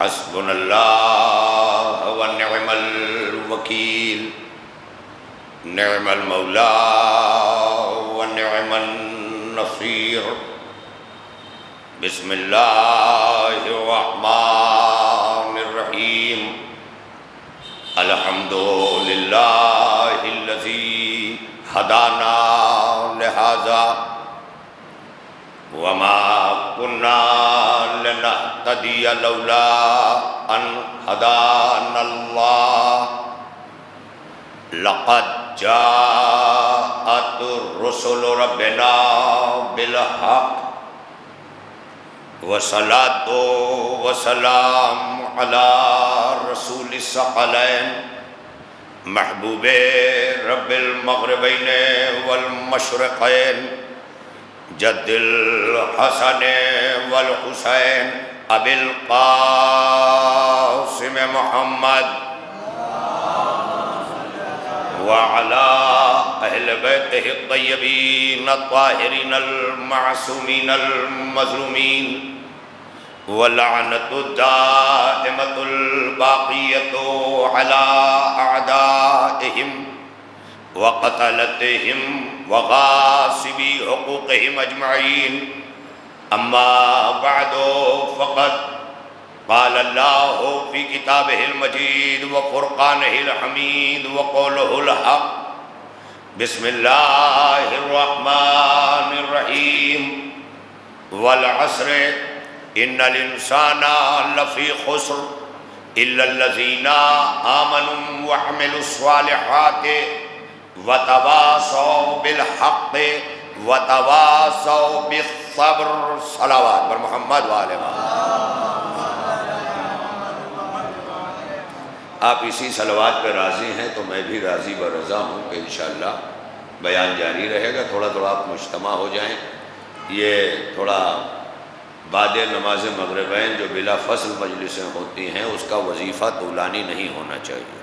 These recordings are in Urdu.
حسبنا اللہ ونعم الوکیل نعم المولا ونعم النصیر بسم اللہ الرحمن الرحیم الحمد للہ الذی ہدانا لہذا وما كنا لنهتدي لولا أن هدانا الله لقد جاءت رسل ربنا بالحق والصلاة والسلام على رسول الثقلين محبوب رب المغربين والمشرقين جد الحسن والحسین ابی القاسم محمد وعلى اہل بیتہ الطیبین الطاہرین المعصومین المظلومین ولعنۃ الدائمۃ الباقیۃ علی اعدائہم وقتلتهم وغاصبی حقوقهم اجمعین اما بعد فقد قال اللہ فی کتابہ المجید وفرقانہ الحمید وقولہ الحق بسم اللہ الرحمن الرحیم والعصر ان الانسان لفی خسر الا الذین آمنوا وعملوا الصالحات وتواصوا بالحق وتواصوا بالصبر صلوات پر محمد وآلہ آپ اسی صلوات پہ راضی ہیں تو میں بھی راضی و رضا ہوں کہ انشاءاللہ بیان جاری رہے گا. تھوڑا تھوڑا آپ مجتمع ہو جائیں. یہ تھوڑا بعد نماز مغربین جو بلا فصل مجلسیں ہوتی ہیں اس کا وظیفہ طولانی نہیں ہونا چاہیے.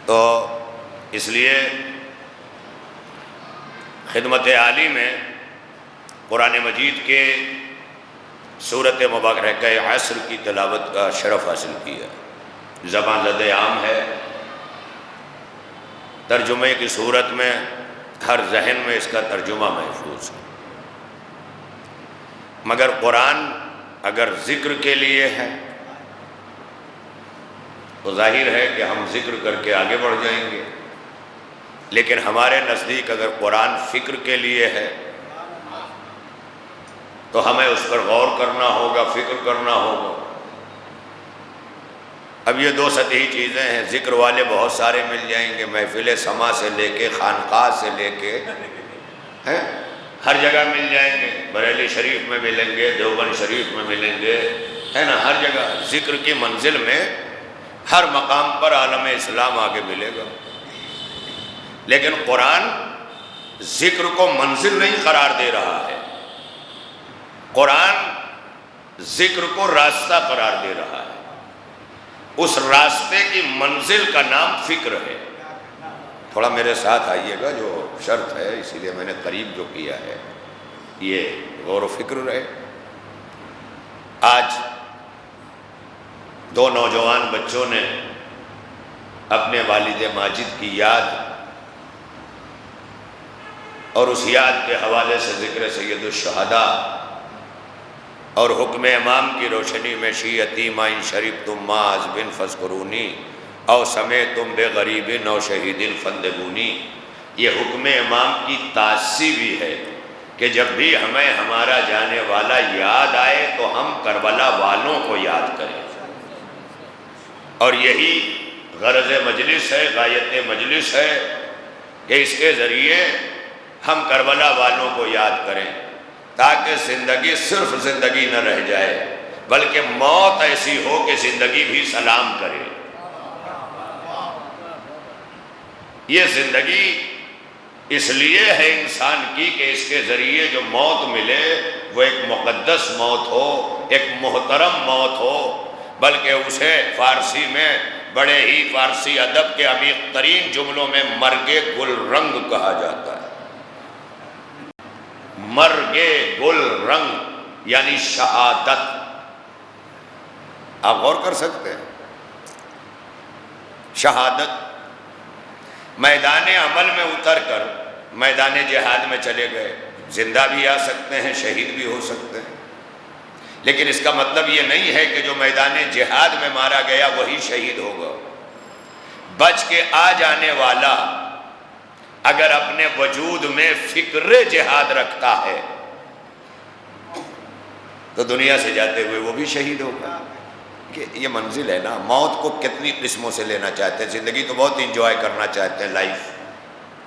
تو اس لیے خدمت عالی میں قرآن مجید کے سورت مبارکہ عصر کی تلاوت کا شرف حاصل کیا. زبان زد عام ہے, ترجمے کی صورت میں ہر ذہن میں اس کا ترجمہ محفوظ ہے, مگر قرآن اگر ذکر کے لیے ہے تو ظاہر ہے کہ ہم ذکر کر کے آگے بڑھ جائیں گے, لیکن ہمارے نزدیک اگر قرآن فکر کے لیے ہے تو ہمیں اس پر غور کرنا ہوگا, فکر کرنا ہوگا. اب یہ دو سطحی چیزیں ہیں. ذکر والے بہت سارے مل جائیں گے, محفل سما سے لے کے خانقاہ سے لے کے ہر جگہ مل جائیں گے. بریلی شریف میں ملیں گے, دیوبند شریف میں ملیں گے, ہے نا, ہر جگہ ذکر کی منزل میں ہر مقام پر عالم اسلام آگے ملے گا. لیکن قرآن ذکر کو منزل نہیں قرار دے رہا ہے, قرآن ذکر کو راستہ قرار دے رہا ہے. اس راستے کی منزل کا نام فکر ہے. تھوڑا میرے ساتھ آئیے گا, جو شرط ہے اسی لیے میں نے قریب جو کیا ہے یہ غور و فکر رہے. آج دو نوجوان بچوں نے اپنے والد ماجد کی یاد اور اس یاد کے حوالے سے ذکر سید الشہداء اور حکم امام کی روشنی میں شیعتی ما ان شریف تم معاذ بن فذکرونی او سمیتم بے غریب او شہید فندبونی. یہ حکم امام کی تاسی بھی ہے کہ جب بھی ہمیں ہمارا جانے والا یاد آئے تو ہم کربلا والوں کو یاد کریں. اور یہی غرض مجلس ہے, غایت مجلس ہے کہ اس کے ذریعے ہم کربلا والوں کو یاد کریں, تاکہ زندگی صرف زندگی نہ رہ جائے بلکہ موت ایسی ہو کہ زندگی بھی سلام کرے. یہ زندگی اس لیے ہے انسان کی کہ اس کے ذریعے جو موت ملے وہ ایک مقدس موت ہو, ایک محترم موت ہو, بلکہ اسے فارسی میں بڑے ہی فارسی ادب کے عمیق ترین جملوں میں مرگ گل رنگ کہا جاتا ہے. مرگ گل رنگ یعنی شہادت. آپ غور کر سکتے ہیں؟ شہادت میدان عمل میں اتر کر میدان جہاد میں چلے گئے، زندہ بھی آ سکتے ہیں، شہید بھی ہو سکتے ہیں، لیکن اس کا مطلب یہ نہیں ہے کہ جو میدان جہاد میں مارا گیا وہی شہید ہوگا۔ بچ کے آ جانے والا اگر اپنے وجود میں فکر جہاد رکھتا ہے تو دنیا سے جاتے ہوئے وہ بھی شہید ہوگا۔ کہ یہ منزل ہے نا، موت کو کتنی قسموں سے لینا چاہتے ہیں، زندگی تو بہت انجوائے کرنا چاہتے ہیں، لائف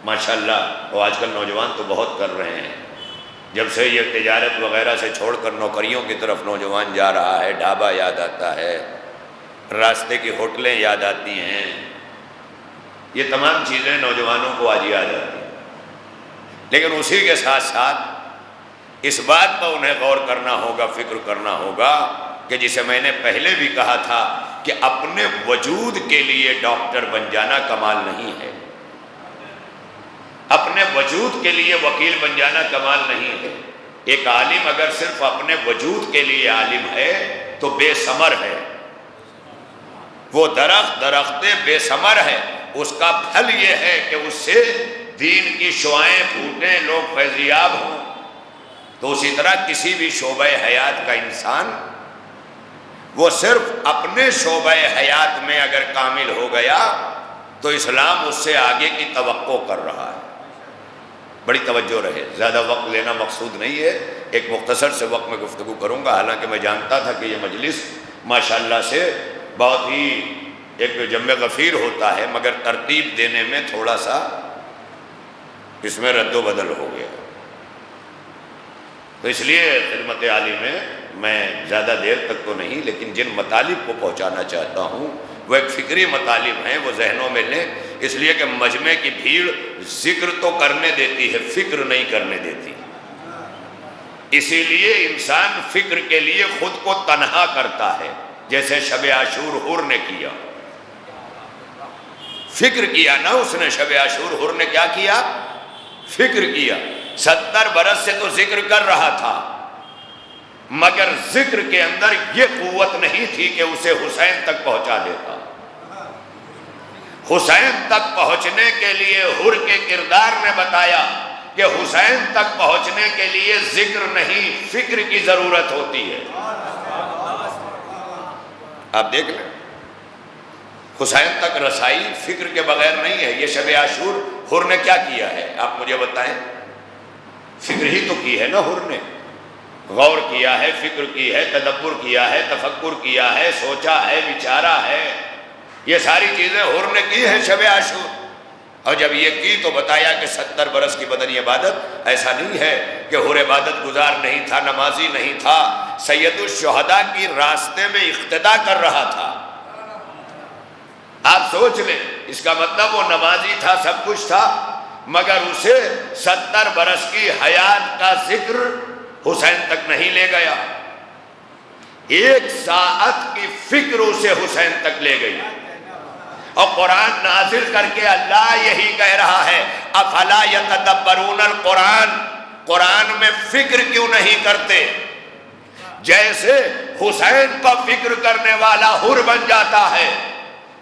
ماشاءاللہ، وہ آج کل نوجوان تو بہت کر رہے ہیں۔ جب سے یہ تجارت وغیرہ سے چھوڑ کر نوکریوں کی طرف نوجوان جا رہا ہے، ڈھابا یاد آتا ہے، راستے کی ہوٹلیں یاد آتی ہیں، یہ تمام چیزیں نوجوانوں کو آج یاد آتی ہیں، لیکن اسی کے ساتھ ساتھ اس بات پر انہیں غور کرنا ہوگا، فکر کرنا ہوگا کہ جسے میں نے پہلے بھی کہا تھا کہ اپنے وجود کے لیے ڈاکٹر بن جانا کمال نہیں ہے، اپنے وجود کے لیے وکیل بن جانا کمال نہیں ہے۔ ایک عالم اگر صرف اپنے وجود کے لیے عالم ہے تو بے ثمر ہے، وہ درخت بے ثمر ہے، اس کا پھل یہ ہے کہ اس سے دین کی شعائیں پھوٹیں، لوگ فیضیاب ہوں۔ تو اسی طرح کسی بھی شعبہ حیات کا انسان وہ صرف اپنے شعبہ حیات میں اگر کامل ہو گیا تو اسلام اس سے آگے کی توقع کر رہا ہے۔ بڑی توجہ رہے، زیادہ وقت لینا مقصود نہیں ہے، ایک مختصر سے وقت میں گفتگو کروں گا، حالانکہ میں جانتا تھا کہ یہ مجلس ماشاءاللہ سے بہت ہی ایک جم غفیر ہوتا ہے، مگر ترتیب دینے میں تھوڑا سا اس میں رد و بدل ہو گیا، تو اس لیے خدمت عالی میں زیادہ دیر تک تو نہیں، لیکن جن مطالب کو پہنچانا چاہتا ہوں وہ ایک فکری مطالب ہیں، وہ ذہنوں میں لیں، اس لیے کہ مجمع کی بھیڑ ذکر تو کرنے دیتی ہے، فکر نہیں کرنے دیتی، اسی لیے انسان فکر کے لیے خود کو تنہا کرتا ہے، جیسے شب عاشور حر نے کیا، فکر کیا نا اس نے، شب عاشور حر نے کیا کیا؟ فکر کیا۔ 70 برس سے تو ذکر کر رہا تھا، مگر ذکر کے اندر یہ قوت نہیں تھی کہ اسے حسین تک پہنچا دیتا۔ حسین تک پہنچنے کے لیے حر کے کردار نے بتایا کہ حسین تک پہنچنے کے لیے ذکر نہیں، فکر کی ضرورت ہوتی ہے۔ آپ دیکھ لیں، حسین تک رسائی فکر کے بغیر نہیں ہے۔ یہ شب عاشور حر نے کیا کیا ہے آپ مجھے بتائیں؟ فکر ہی تو کی ہے نا حر نے، غور کیا ہے، فکر کی ہے، تدبر کیا ہے، تفکر کیا ہے، سوچا ہے، بچارا ہے، یہ ساری چیزیں حر نے کی ہیں شب عاشور، اور جب یہ کی تو بتایا کہ 70 برس کی بدنی عبادت، ایسا نہیں ہے کہ حر عبادت گزار نہیں تھا، نمازی نہیں تھا، سید الشہداء کی راستے میں اقتدا کر رہا تھا۔ آپ سوچ لیں، اس کا مطلب وہ نمازی تھا، سب کچھ تھا، مگر اسے 70 برس کی حیات کا ذکر حسین تک نہیں لے گیا، 1 ساعت کی فکر اسے حسین تک لے گئی۔ اور قرآن نازل کر کے اللہ یہی کہہ رہا ہے، افلا یتدبرون القرآن، قرآن میں فکر کیوں نہیں کرتے؟ جیسے حسین پر فکر کرنے والا حر بن جاتا ہے،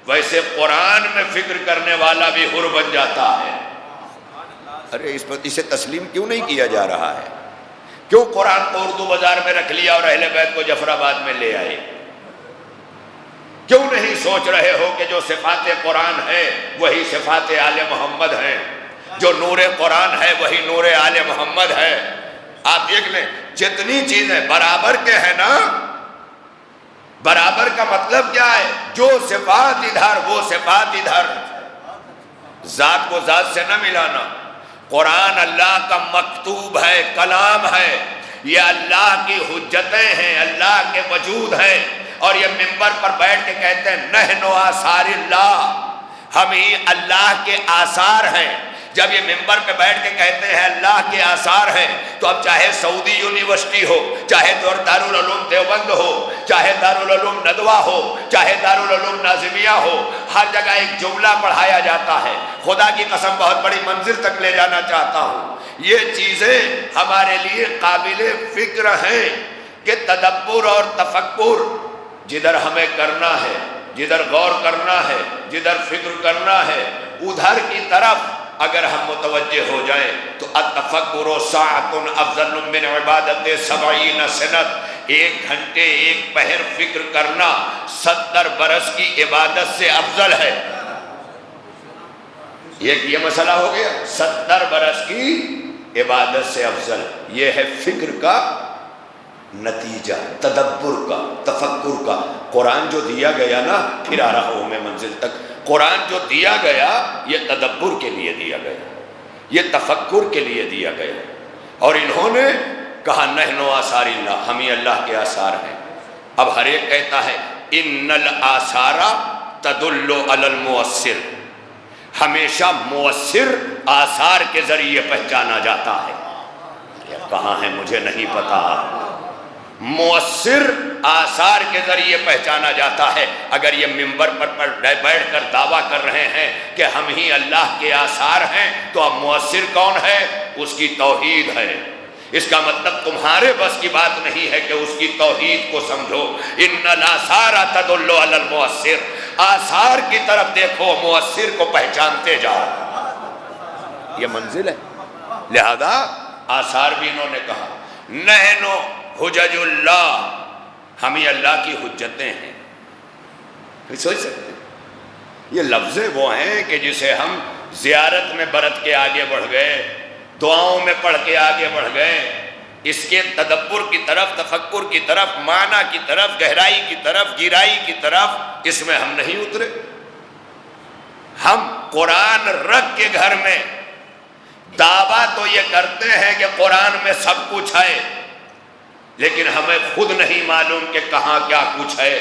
ویسے قرآن میں فکر کرنے والا بھی حر بن جاتا ہے۔ ارے اسے تسلیم کیوں نہیں کیا جا رہا ہے؟ کیوں قرآن کو اردو بازار میں رکھ لیا اور اہل بیت کو جعفر آباد میں لے آئے؟ کیوں نہیں سوچ رہے ہو کہ جو صفات قرآن ہے وہی صفات آل محمد ہیں، جو نور قرآن ہے وہی نور آل محمد ہے؟ آپ دیکھ لیں، جتنی چیزیں برابر کے ہیں نا، برابر کا مطلب کیا ہے؟ جو صفات ادھر وہ صفات ادھر، ذات کو ذات سے نہ ملانا۔ قرآن اللہ کا مکتوب ہے، کلام ہے، یہ اللہ کی حجتیں ہیں، اللہ کے وجود ہیں، اور یہ منبر پر بیٹھ کے کہتے ہیں نحن آثار اللہ، ہم ہی اللہ کے آثار ہیں۔ جب یہ منبر پہ بیٹھ کے کہتے ہیں اللہ کے آثار ہیں، تو اب چاہے سعودی یونیورسٹی ہو، چاہے دارالعلوم دیوبند ہو، چاہے دارالعلوم ندوہ ہو، چاہے دارالعلوم ناظمیہ ہو، ہر جگہ ایک جملہ پڑھایا جاتا ہے۔ خدا کی قسم بہت بڑی منزل تک لے جانا چاہتا ہوں، یہ چیزیں ہمارے لیے قابل فکر ہیں کہ تدبر اور تفکر جدھر ہمیں کرنا ہے، جدھر غور کرنا ہے، جدھر فکر کرنا ہے، ادھر کی طرف اگر ہم متوجہ ہو جائیں تو التفکر ساعۃ افضل من عبادت 70 سنۃ، 1 گھنٹے 1 پہر فکر کرنا 70 برس کی عبادت سے افضل ہے۔ یہ مسئلہ ہو گیا، 70 برس کی عبادت سے افضل۔ یہ ہے فکر کا نتیجہ، تدبر کا، تفکر کا۔ قرآن جو دیا گیا نا، پھر آ رہا ہوں میں منزل تک، قرآن جو دیا گیا یہ تدبر کے لیے دیا گیا، یہ تفکر کے لیے دیا گیا۔ اور انہوں نے کہا نحن آثار اللہ، ہم ہی اللہ کے آثار ہیں۔ اب ہر ایک کہتا ہے ان الآثار تدل علی المؤثر، ہمیشہ مؤثر آثار کے ذریعے پہچانا جاتا ہے۔ یہ کہاں ہے مجھے نہیں پتا، مؤثر آثار کے ذریعے پہچانا جاتا ہے۔ اگر یہ منبر پر بیٹھ کر دعویٰ کر رہے ہیں کہ ہم ہی اللہ کے آثار ہیں، تو اب مؤثر کون ہے؟ اس کی توحید ہے۔ اس کا مطلب تمہارے بس کی بات نہیں ہے کہ اس کی توحید کو سمجھو۔ ان الآثار تدل علی المؤثر، آثار کی طرف دیکھو، مؤثر کو پہچانتے جاؤ، یہ منزل ہے۔ لہذا آثار بھی انہوں نے کہا نحن حجج اللہ، ہم ہی اللہ کی حجتیں ہیں۔ پھر سوچ سکتے ہیں یہ لفظ وہ ہیں کہ جسے ہم زیارت میں برت کے آگے بڑھ گئے، دعاؤں میں پڑھ کے آگے بڑھ گئے، اس کے تدبر کی طرف، تفکر کی طرف، معنی کی طرف، گہرائی کی طرف، گہرائی کی طرف، اس میں ہم نہیں اترے۔ ہم قرآن رکھ کے گھر میں دعویٰ تو یہ کرتے ہیں کہ قرآن میں سب کچھ ہے، لیکن ہمیں خود نہیں معلوم کہ کہاں کیا کچھ ہے،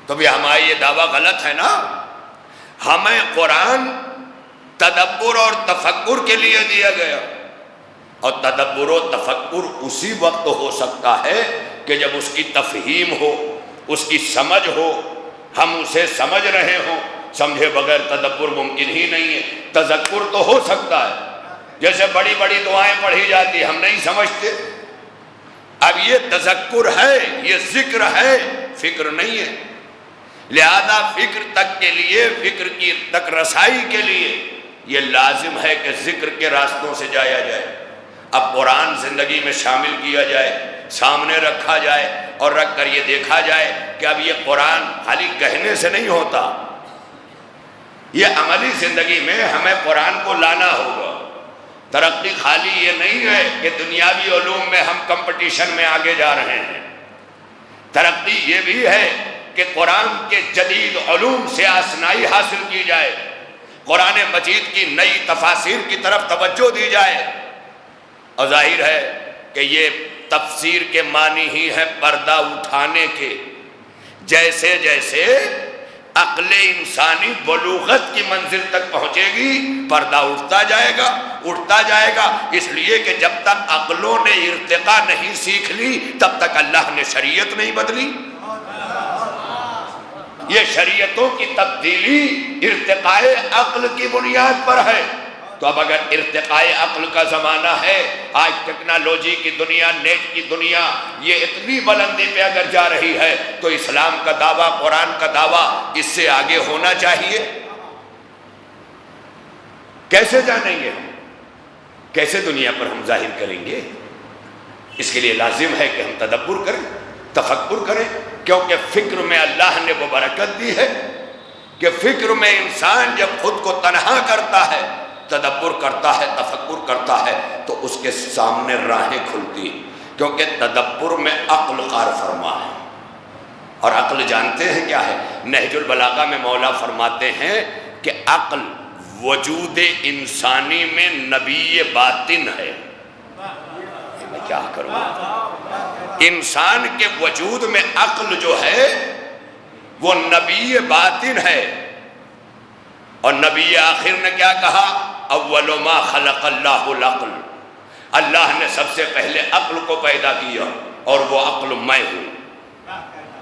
تو بھی ہمارا یہ دعویٰ غلط ہے نا۔ ہمیں قرآن تدبر اور تفکر کے لیے دیا گیا، اور تدبر و تفکر اسی وقت ہو سکتا ہے کہ جب اس کی تفہیم ہو، اس کی سمجھ ہو، ہم اسے سمجھ رہے ہوں۔ سمجھے بغیر تدبر ممکن ہی نہیں ہے۔ تذکر تو ہو سکتا ہے، جیسے بڑی بڑی دعائیں پڑھی جاتی ہم نہیں سمجھتے، اب یہ تذکر ہے، یہ ذکر ہے، فکر نہیں ہے۔ لہذا فکر تک کے لیے، فکر کی تک رسائی کے لیے یہ لازم ہے کہ ذکر کے راستوں سے جایا جائے۔ اب قرآن زندگی میں شامل کیا جائے، سامنے رکھا جائے، اور رکھ کر یہ دیکھا جائے کہ اب یہ قرآن خالی کہنے سے نہیں ہوتا، یہ عملی زندگی میں ہمیں قرآن کو لانا ہوگا۔ ترقی خالی یہ نہیں ہے کہ دنیاوی علوم میں ہم کمپٹیشن میں آگے جا رہے ہیں، ترقی یہ بھی ہے کہ قرآن کے جدید علوم سے آشنائی حاصل کی جائے، قرآن مجید کی نئی تفاسیر کی طرف توجہ دی جائے۔ اور ظاہر ہے کہ یہ تفسیر کے معنی ہی ہے پردہ اٹھانے کے۔ جیسے جیسے عقل انسانی بلوغت کی منزل تک پہنچے گی، پردہ اٹھتا جائے گا، اٹھتا جائے گا، اس لیے کہ جب تک عقلوں نے ارتقاء نہیں سیکھ لی تب تک اللہ نے شریعت نہیں بدلی۔ یہ شریعتوں کی تبدیلی ارتقاء عقل کی بنیاد پر ہے۔ تو اب اگر ارتقاء عقل کا زمانہ ہے، آج ٹیکنالوجی کی دنیا، نیٹ کی دنیا یہ اتنی بلندی پہ اگر جا رہی ہے، تو اسلام کا دعویٰ، قرآن کا دعویٰ اس سے آگے ہونا چاہیے۔ کیسے جانیں گے ہم؟ کیسے دنیا پر ہم ظاہر کریں گے؟ اس کے لیے لازم ہے کہ ہم تدبر کریں، تفکر کریں، کیونکہ فکر میں اللہ نے وہ برکت دی ہے کہ فکر میں انسان جب خود کو تنہا کرتا ہے، تدبر کرتا ہے، تفکر کرتا ہے، تو اس کے سامنے راہیں کھلتی، کیونکہ تدبر میں عقل کار فرما ہے۔ اور عقل جانتے ہیں کیا ہے؟ نہج البلاغہ میں مولا فرماتے ہیں کہ عقل وجود انسانی میں نبی باطن ہے۔ میں کیا کروں؟ انسان کے وجود میں عقل جو ہے وہ نبی باطن ہے۔ اور نبی آخر نے کیا کہا؟ اول ما خلق اللہ العقل، اللہ نے سب سے پہلے عقل کو پیدا کیا، اور وہ عقل میں ہوں۔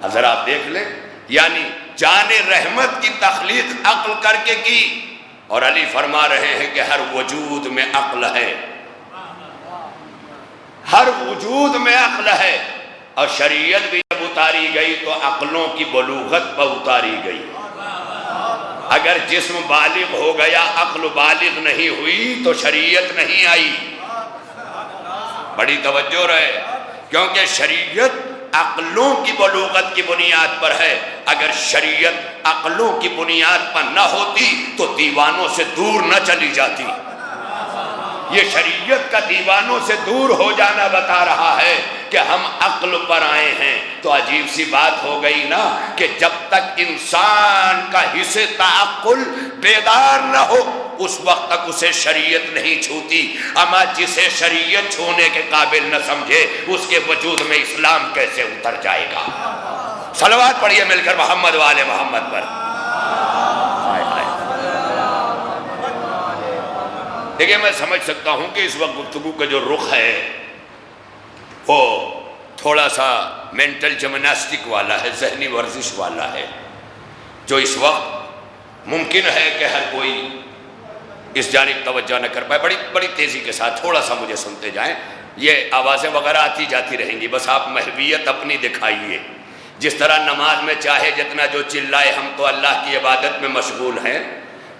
اگر آپ دیکھ لیں، یعنی جان رحمت کی تخلیق عقل کر کے کی، اور علی فرما رہے ہیں کہ ہر وجود میں عقل ہے، ہر وجود میں عقل ہے۔ اور شریعت بھی جب اتاری گئی تو عقلوں کی بلوغت پر اتاری گئی. اگر جسم بالغ ہو گیا عقل بالغ نہیں ہوئی تو شریعت نہیں آئی. بڑی توجہ رہے، کیونکہ شریعت عقلوں کی بلوغت کی بنیاد پر ہے. اگر شریعت عقلوں کی بنیاد پر نہ ہوتی تو دیوانوں سے دور نہ چلی جاتی. یہ شریعت کا دیوانوں سے دور ہو جانا بتا رہا ہے کہ ہم عقل پر آئے ہیں. تو عجیب سی بات ہو گئی نا کہ جب تک انسان کا حصہ تعقل بیدار نہ ہو اس وقت تک اسے شریعت نہیں چھوتی. اما جسے شریعت چھونے کے قابل نہ سمجھے اس کے وجود میں اسلام کیسے اتر جائے گا؟ صلوات پڑھیے مل کر محمد والے محمد پر. دیکھیں میں سمجھ سکتا ہوں کہ اس وقت گفتگو کا جو رخ ہے وہ تھوڑا سا مینٹل جمناسٹک والا ہے، ذہنی ورزش والا ہے، جو اس وقت ممکن ہے کہ ہر کوئی اس جانب توجہ نہ کر پائے. بڑی تیزی کے ساتھ تھوڑا سا مجھے سنتے جائیں. یہ آوازیں وغیرہ آتی جاتی رہیں گی، بس آپ محویت اپنی دکھائیے. جس طرح نماز میں چاہے جتنا جو چلائے ہم تو اللہ کی عبادت میں مشغول ہیں،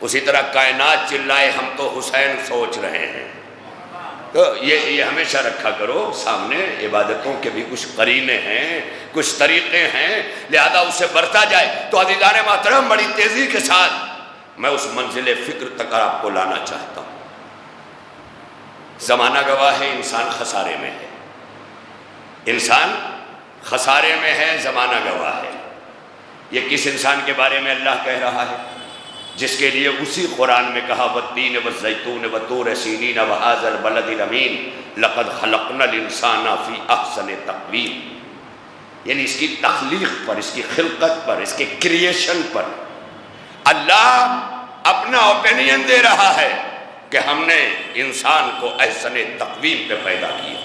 اسی طرح کائنات چلائے ہم تو حسین سوچ رہے ہیں. تو یہ ہمیشہ رکھا کرو سامنے. عبادتوں کے بھی کچھ قرینے ہیں، کچھ طریقے ہیں، لہذا اس سے برتا جائے. تو عزیزان محترم بڑی تیزی کے ساتھ میں اس منزل فکر تک آپ کو لانا چاہتا ہوں. زمانہ گواہ ہے انسان خسارے میں ہے. انسان خسارے میں ہے، زمانہ گواہ ہے. یہ کس انسان کے بارے میں اللہ کہہ رہا ہے؟ جس کے لیے اسی قرآن میں کہا والتین والزیتون وطور سینین وہذا البلد الامین لقد خلقنا الانسان فی احسن تقویم. یعنی اس کی تخلیق پر، اس کی خلقت پر، اس کے کریشن پر اللہ اپنا اوپینین دے رہا ہے کہ ہم نے انسان کو احسن تقویم پہ پیدا کیا.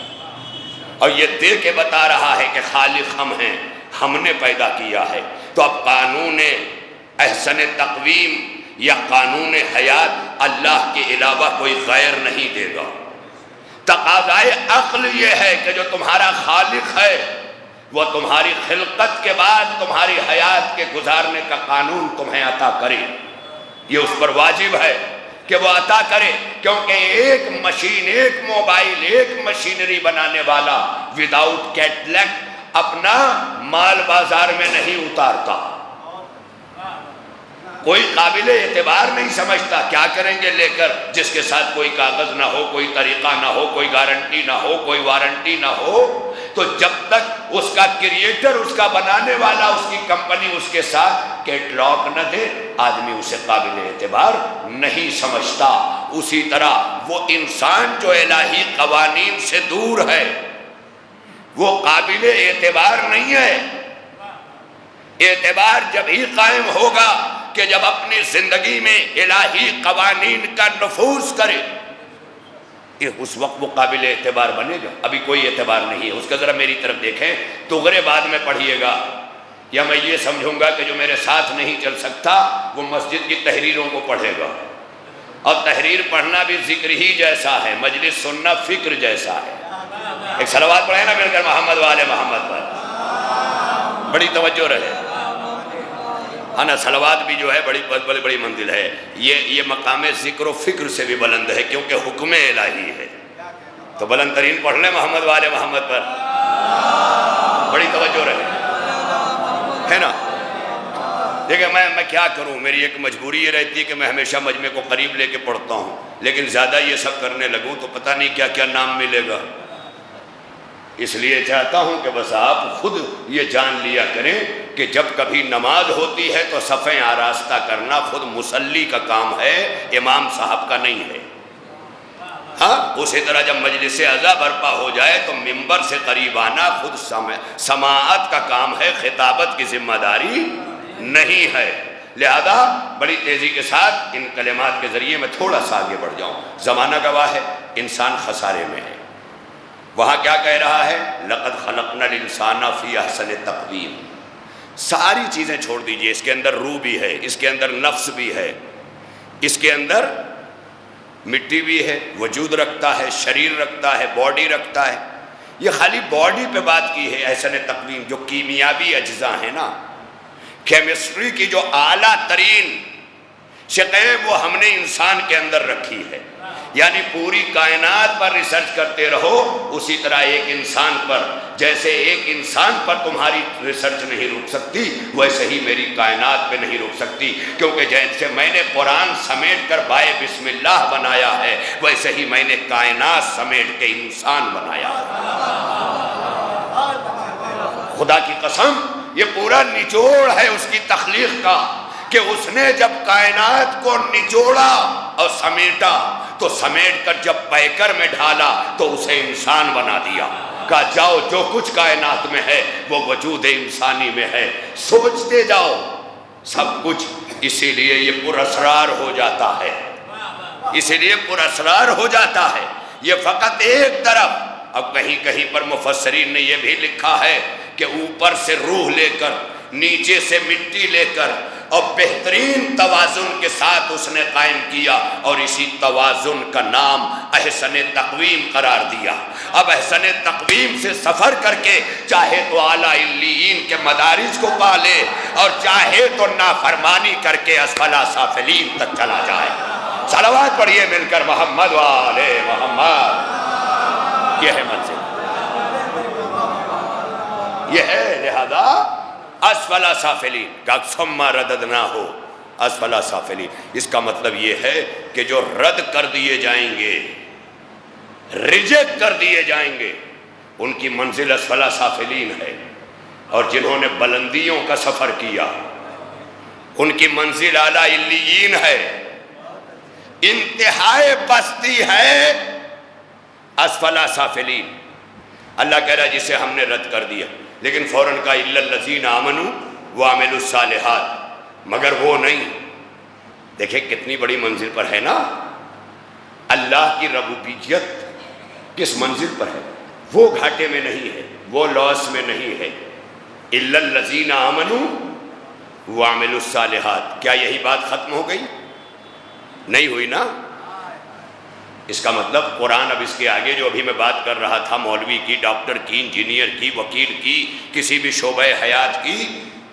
اور یہ دے کے بتا رہا ہے کہ خالق ہم ہیں، ہم نے پیدا کیا ہے. تو اب قانون احسن تقویم یا قانون حیات اللہ کے علاوہ کوئی غیر نہیں دے گا. تقاضائے عقل یہ ہے کہ جو تمہارا خالق ہے وہ تمہاری خلقت کے بعد تمہاری حیات کے گزارنے کا قانون تمہیں عطا کرے. یہ اس پر واجب ہے کہ وہ عطا کرے، کیونکہ ایک مشین، ایک موبائل، ایک مشینری بنانے والا وداؤٹ کیٹلیک اپنا مال بازار میں نہیں اتارتا. کوئی قابل اعتبار نہیں سمجھتا کیا کریں گے لے کر جس کے ساتھ کوئی کاغذ نہ ہو، کوئی طریقہ نہ ہو، کوئی گارنٹی نہ ہو، کوئی وارنٹی نہ ہو. تو جب تک اس کا کریٹر، اس کا بنانے والا، اس کی کمپنی اس کے ساتھ کیٹلاگ نہ دے آدمی اسے قابل اعتبار نہیں سمجھتا. اسی طرح وہ انسان جو الہی قوانین سے دور ہے وہ قابل اعتبار نہیں ہے. اعتبار جب ہی قائم ہوگا کہ جب اپنی زندگی میں الہی قوانین کا نفوذ کرے، اس وقت وہ قابل اعتبار بنے گا. ابھی کوئی اعتبار نہیں ہے اس کا. ذرا میری طرف دیکھیں، تغرے بعد میں پڑھیے گا، یا میں یہ سمجھوں گا کہ جو میرے ساتھ نہیں چل سکتا وہ مسجد کی تحریروں کو پڑھے گا. اور تحریر پڑھنا بھی ذکر ہی جیسا ہے، مجلس سننا فکر جیسا ہے. ایک صلوات پڑھیں نا مل کر محمد والے محمد پر. بڑی توجہ رہے. نا صلوات بھی جو ہے بڑی منزل ہے. یہ مقام ذکر و فکر سے بھی بلند ہے کیونکہ حکم الہی ہے. تو بلند ترین پڑھ لیں محمد والے محمد پر. بڑی توجہ رہے ہے نا. دیکھیں میں کیا کروں، میری ایک مجبوری یہ رہتی ہے کہ میں ہمیشہ مجمع کو قریب لے کے پڑھتا ہوں، لیکن زیادہ یہ سب کرنے لگوں تو پتہ نہیں کیا کیا نام ملے گا. اس لیے چاہتا ہوں کہ بس آپ خود یہ جان لیا کریں کہ جب کبھی نماز ہوتی ہے تو صفیں آراستہ کرنا خود مصلی کا کام ہے، امام صاحب کا نہیں ہے. ہاں اسی طرح جب مجلس عزا برپا ہو جائے تو ممبر سے قریب آنا خود سماعت کا کام ہے، خطابت کی ذمہ داری نہیں ہے. لہذا بڑی تیزی کے ساتھ ان کلمات کے ذریعے میں تھوڑا سا آگے بڑھ جاؤں. زمانہ گواہ ہے انسان خسارے میں ہے. وہاں کیا کہہ رہا ہے؟ لقد خلقنا الانسان فی احسن تقویم. ساری چیزیں چھوڑ دیجئے، اس کے اندر روح بھی ہے، اس کے اندر نفس بھی ہے، اس کے اندر مٹی بھی ہے، وجود رکھتا ہے، شریر رکھتا ہے، باڈی رکھتا ہے. یہ خالی باڈی پہ بات کی ہے احسن تقویم، جو کیمیابی اجزاء ہیں نا، کیمسٹری کی جو اعلیٰ ترین شقیں وہ ہم نے انسان کے اندر رکھی ہے. یعنی پوری کائنات پر ریسرچ کرتے رہو، اسی طرح ایک انسان پر، جیسے ایک انسان پر تمہاری ریسرچ نہیں رک سکتی، ویسے ہی میری کائنات پہ نہیں رک سکتی، کیونکہ جیسے میں نے قرآن سمیٹ کر بائے بسم اللہ بنایا ہے، ویسے ہی میں نے کائنات سمیٹ کے انسان بنایا ہے. خدا کی قسم یہ پورا نچوڑ ہے اس کی تخلیق کا، کہ اس نے جب کائنات کو نچوڑا اور سمیٹا تو سمیٹ کر جب پیکر میں ڈھالا تو اسے انسان بنا دیا. کہا جاؤ جو کچھ کائنات میں ہے وہ وجود انسانی میں ہے، سوچتے جاؤ سب کچھ. اسی لیے یہ پراسرار ہو جاتا ہے، اسی لیے پراسرار ہو جاتا ہے. یہ فقط ایک طرف. اب کہیں کہیں پر مفسرین نے یہ بھی لکھا ہے کہ اوپر سے روح لے کر، نیچے سے مٹی لے کر، اور بہترین توازن کے ساتھ اس نے قائم کیا، اور اسی توازن کا نام احسن تقویم قرار دیا. اب احسن تقویم سے سفر کر کے چاہے تو اعلیٰ علیین کے مدارج کو پالے، اور چاہے تو نافرمانی کر کے اسفل سافلین تک چلا جائے. صلوات پڑھیے مل کر محمد وآل محمد. یہ ہے منزل، یہ ہے. لہذا اسفل سافلین کا ثم رددناہ اسفل سافلین، اس کا مطلب یہ ہے کہ جو رد کر دیے جائیں گے، ریجیکٹ کر دیے جائیں گے، ان کی منزل اسفل سافلین ہے. اور جنہوں نے بلندیوں کا سفر کیا ان کی منزل اعلیٰ علیین ہے. انتہائی پستی ہے اسفل سافلین. اللہ کہہ رہا ہے جسے ہم نے رد کر دیا، لیکن فوراً کا الا الذین آمنوا وعملوا الصالحات، مگر وہ نہیں. دیکھیں کتنی بڑی منزل پر ہے نا. اللہ کی ربوبیت کس منزل پر ہے؟ وہ گھاٹے میں نہیں ہے، وہ لاس میں نہیں ہے. الا الذین آمنوا وعملوا الصالحات. کیا یہی بات ختم ہو گئی؟ نہیں ہوئی نا. اس کا مطلب قرآن اب اس کے آگے جو ابھی میں بات کر رہا تھا، مولوی کی، ڈاکٹر کی، انجینئر کی، وکیل کی، کسی بھی شعبہ حیات کی،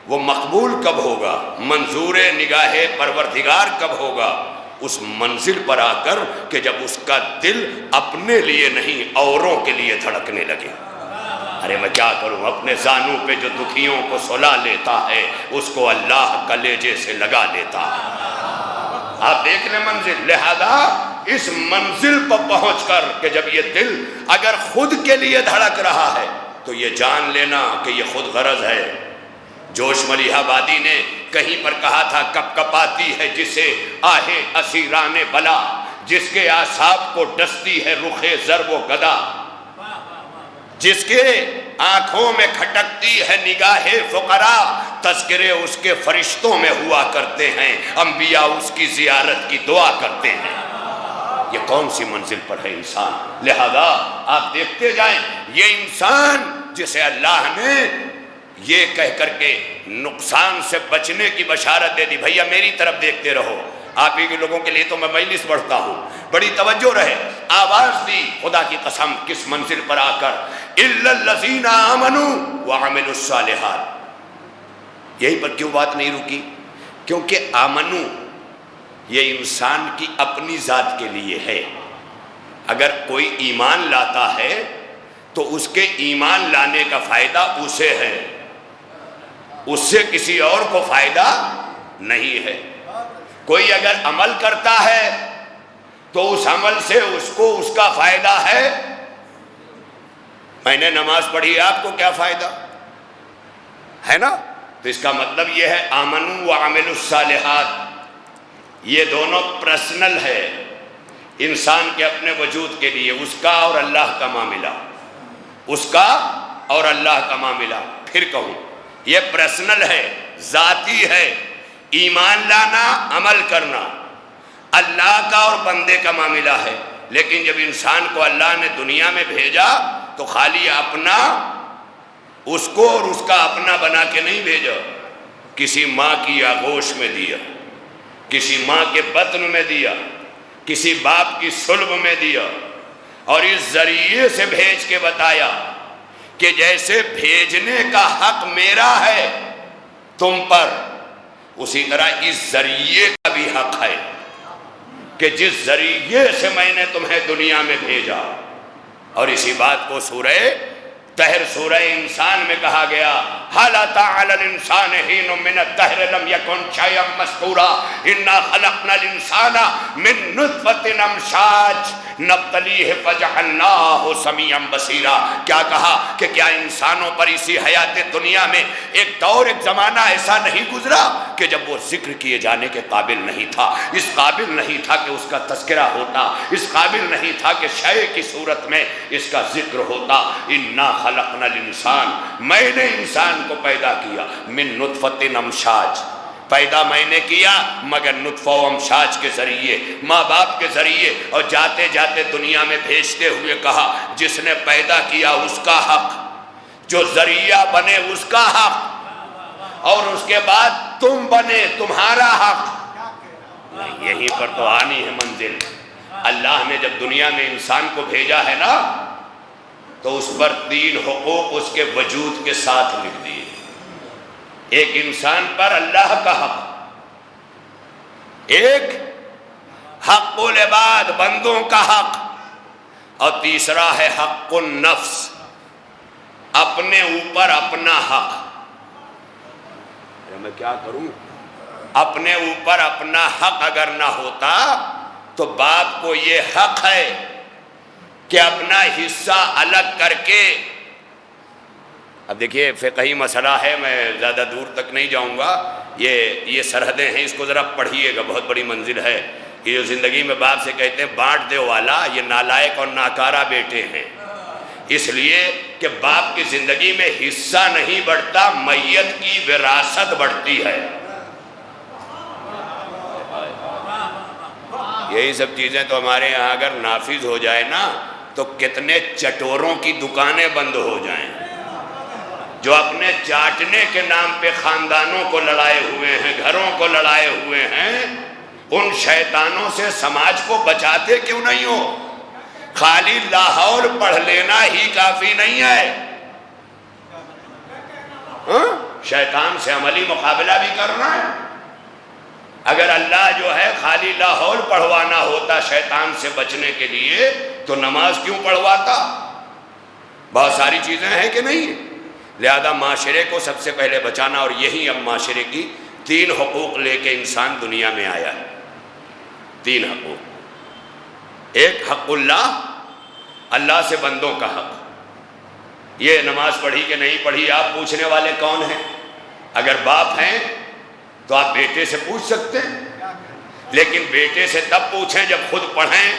وہ مقبول کب ہوگا، منظور نگاہ پروردگار کب ہوگا؟ اس منزل پر آ کر کہ جب اس کا دل اپنے لیے نہیں اوروں کے لیے دھڑکنے لگے. ارے میں کیا کروں، اپنے زانوں پہ جو دکھیوں کو سلا لیتا ہے اس کو اللہ کلیجے سے لگا لیتا ہے. آپ دیکھ لیں منزل. لہذا اس منزل پر پہنچ کر کہ جب یہ دل اگر خود کے لیے دھڑک رہا ہے تو یہ جان لینا کہ یہ خود غرض ہے. جوش ملیح آبادی نے کہیں پر کہا تھا، کپ کپاتی ہے جسے آہے اسیران بلا، جس کے اعصاب کو ڈستی ہے رخ ضرب و گدا، جس کے آنکھوں میں کھٹکتی ہے نگاہ فقراء، تذکرے اس کے فرشتوں میں ہوا کرتے ہیں، انبیاء اس کی زیارت کی دعا کرتے ہیں. یہ کون سی منزل پر ہے انسان؟ لہذا آپ دیکھتے جائیں یہ انسان جسے اللہ نے یہ کہہ کر کے نقصان سے بچنے کی بشارت دے دی، بھیا میری طرف دیکھتے رہو. آپ ہی کے لوگوں کے لیے تو میں مجلس پڑھتا ہوں، بڑی توجہ رہے. آواز دی خدا کی قسم کس منزل پر آ کر، الا الذین آمنوا وعملوا الصالحات. یہیں پر کیوں بات نہیں رکی؟ کیونکہ آمنو یہ انسان کی اپنی ذات کے لیے ہے. اگر کوئی ایمان لاتا ہے تو اس کے ایمان لانے کا فائدہ اسے ہے، اس سے کسی اور کو فائدہ نہیں ہے. کوئی اگر عمل کرتا ہے تو اس عمل سے اس کو اس کا فائدہ ہے. میں نے نماز پڑھی، آپ کو کیا فائدہ ہے نا؟ تو اس کا مطلب یہ ہے آمنوا وعملوا الصالحات. یہ دونوں پرسنل ہے انسان کے اپنے وجود کے لیے، اس کا اور اللہ کا معاملہ، اس کا اور اللہ کا معاملہ. پھر کہوں یہ پرسنل ہے، ذاتی ہے. ایمان لانا، عمل کرنا اللہ کا اور بندے کا معاملہ ہے. لیکن جب انسان کو اللہ نے دنیا میں بھیجا تو خالی اپنا اس کو اور اس کا اپنا بنا کے نہیں بھیجا، کسی ماں کی آغوش میں دیا، کسی ماں کے بطن میں دیا، کسی باپ کی صلب میں دیا، اور اس ذریعے سے بھیج کے بتایا کہ جیسے بھیجنے کا حق میرا ہے تم پر، اسی طرح اس ذریعے کا بھی حق ہے کہ جس ذریعے سے میں نے تمہیں دنیا میں بھیجا۔ اور اسی بات کو سورہ طہر سورہ انسان میں کہا گیا، هَلْ أَتَىٰ عَلَى الْإِنسَانِ حِينٌ مِّنَ الدَّهْرِ لَمْ يَكُنْ شَيْئًا مَّذْكُورًا إِنَّا خَلَقْنَا الْإِنسَانَ مِن نُّطْفَةٍ أَمْشَاجٍ نَبْتَلِيهِ فَجَعَلْنَاهُ سَمِيعًا بَصِيرًا۔ کیا کہا کہ کیا انسانوں پر اسی حیات دنیا میں ایک دور، ایک زمانہ ایسا نہیں گزرا کہ جب وہ ذکر کیے جانے کے قابل نہیں تھا، اس قابل نہیں تھا کہ اس کا تذکرہ ہوتا، اس قابل نہیں تھا کہ شے کی صورت میں اس کا ذکر ہوتا۔ اِنَّا خَلَقْنَا الْإِنسَانَ، میں نے انسان کو پیدا کیا، من نطفۃ امشاج، پیدا میں نے کیا مگر نطفہ و امشاج کے ذریعے، ماں باپ کے ذریعے، اور جاتے جاتے دنیا میں بھیجتے ہوئے کہا جس نے پیدا کیا اس کا حق، جو ذریعہ بنے اس کا حق، اور اس کے بعد تم بنے تمہارا حق۔ یہیں پر تو آنی ہے منزل۔ اللہ نے جب دنیا میں انسان کو بھیجا ہے نا تو اس پر 3 حقوق اس کے وجود کے ساتھ لکھ دیے۔ ایک انسان پر اللہ کا حق، ایک حق العباد بندوں کا حق، اور تیسرا ہے حق النفس، اپنے اوپر اپنا حق۔ میں کیا کروں؟ اپنے اوپر اپنا حق اگر نہ ہوتا تو باپ کو یہ حق ہے کہ اپنا حصہ الگ کر کے، اب دیکھیے فقہی مسئلہ ہے، میں زیادہ دور تک نہیں جاؤں گا، یہ سرحدیں ہیں، اس کو ذرا پڑھیے گا، بہت بڑی منزل ہے۔ یہ جو زندگی میں باپ سے کہتے ہیں بانٹ دے والا، یہ نالائق اور ناکارہ بیٹے ہیں، اس لیے کہ باپ کی زندگی میں حصہ نہیں بڑھتا، میت کی وراثت بڑھتی ہے۔ یہی سب چیزیں تو ہمارے یہاں اگر نافذ ہو جائے نا تو کتنے چٹوروں کی دکانیں بند ہو جائیں، جو اپنے چاٹنے کے نام پہ خاندانوں کو لڑائے ہوئے ہیں، گھروں کو لڑائے ہوئے ہیں، ان شیطانوں سے سماج کو بچاتے کیوں نہیں ہو؟ خالی لاہور پڑھ لینا ہی کافی نہیں ہے، شیطان سے عملی مقابلہ بھی کرنا ہے۔ اگر اللہ جو ہے خالی لاہور پڑھوانا ہوتا شیطان سے بچنے کے لیے تو نماز کیوں پڑھواتا؟ بہت ساری چیزیں ہیں کہ نہیں؟ لہذا معاشرے کو سب سے پہلے بچانا، اور یہی اب معاشرے کی 3 حقوق لے کے انسان دنیا میں آیا ہے۔ 3 حقوق، ایک حق اللہ، اللہ سے بندوں کا حق۔ یہ نماز پڑھی کہ نہیں پڑھی آپ پوچھنے والے کون ہیں؟ اگر باپ ہیں تو آپ بیٹے سے پوچھ سکتے ہیں، لیکن بیٹے سے تب پوچھیں جب خود پڑھیں۔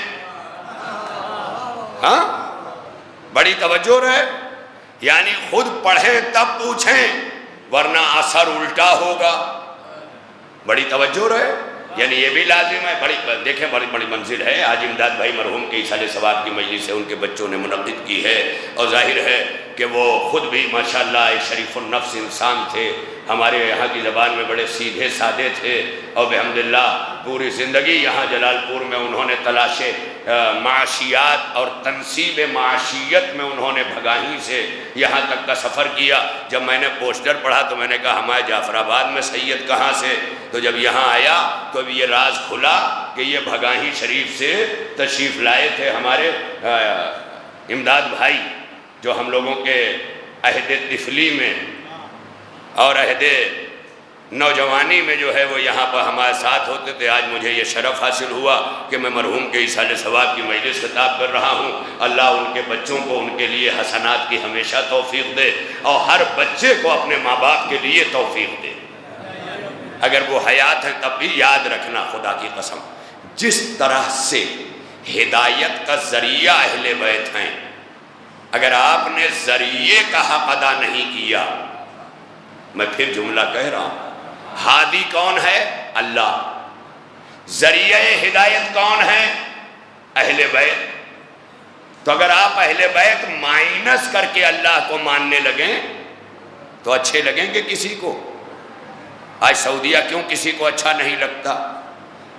ہاں، بڑی توجہ رہے، یعنی خود پڑھیں تب پوچھیں، ورنہ اثر الٹا ہوگا۔ بڑی توجہ رہے، یعنی یہ بھی لازم ہے۔ دیکھیں بڑی منزل ہے۔ آج امداد بھائی مرحوم کے ایصال ثواب کی مجلس سے ان کے بچوں نے منعقد کی ہے، اور ظاہر ہے کہ وہ خود بھی ماشاءاللہ ایک شریف النفس انسان تھے، ہمارے یہاں کی زبان میں بڑے سیدھے سادے تھے، اور بحمداللہ پوری زندگی یہاں جلال پور میں انہوں نے تلاش معاشیات اور تنصیب معاشیت میں انہوں نے بھگاہی سے یہاں تک کا سفر کیا۔ جب میں نے پوسٹر پڑھا تو میں نے کہا ہمارے جعفر آباد میں سید کہاں سے؟ تو جب یہاں آیا تو اب یہ راز کھلا کہ یہ بھگاہی شریف سے تشریف لائے تھے ہمارے امداد بھائی، جو ہم لوگوں کے عہد طفلی میں اور عہد نوجوانی میں جو ہے وہ یہاں پر ہمارے ساتھ ہوتے تھے۔ آج مجھے یہ شرف حاصل ہوا کہ میں مرحوم کے ایصال ثواب کی مجلس خطاب کر رہا ہوں۔ اللہ ان کے بچوں کو ان کے لیے حسنات کی ہمیشہ توفیق دے، اور ہر بچے کو اپنے ماں باپ کے لیے توفیق دے۔ اگر وہ حیات ہیں تب بھی یاد رکھنا، خدا کی قسم، جس طرح سے ہدایت کا ذریعہ اہل بیت ہیں، اگر آپ نے ذریعے کا حق ادا نہیں کیا، میں پھر جملہ کہہ رہا ہوں، ہادی کون ہے؟ اللہ۔ ذریعہ ہدایت کون ہے؟ اہل بیت۔ تو اگر آپ اہل بیت مائنس کر کے اللہ کو ماننے لگیں تو اچھے لگیں گے کسی کو؟ آج سعودیہ کیوں کسی کو اچھا نہیں لگتا؟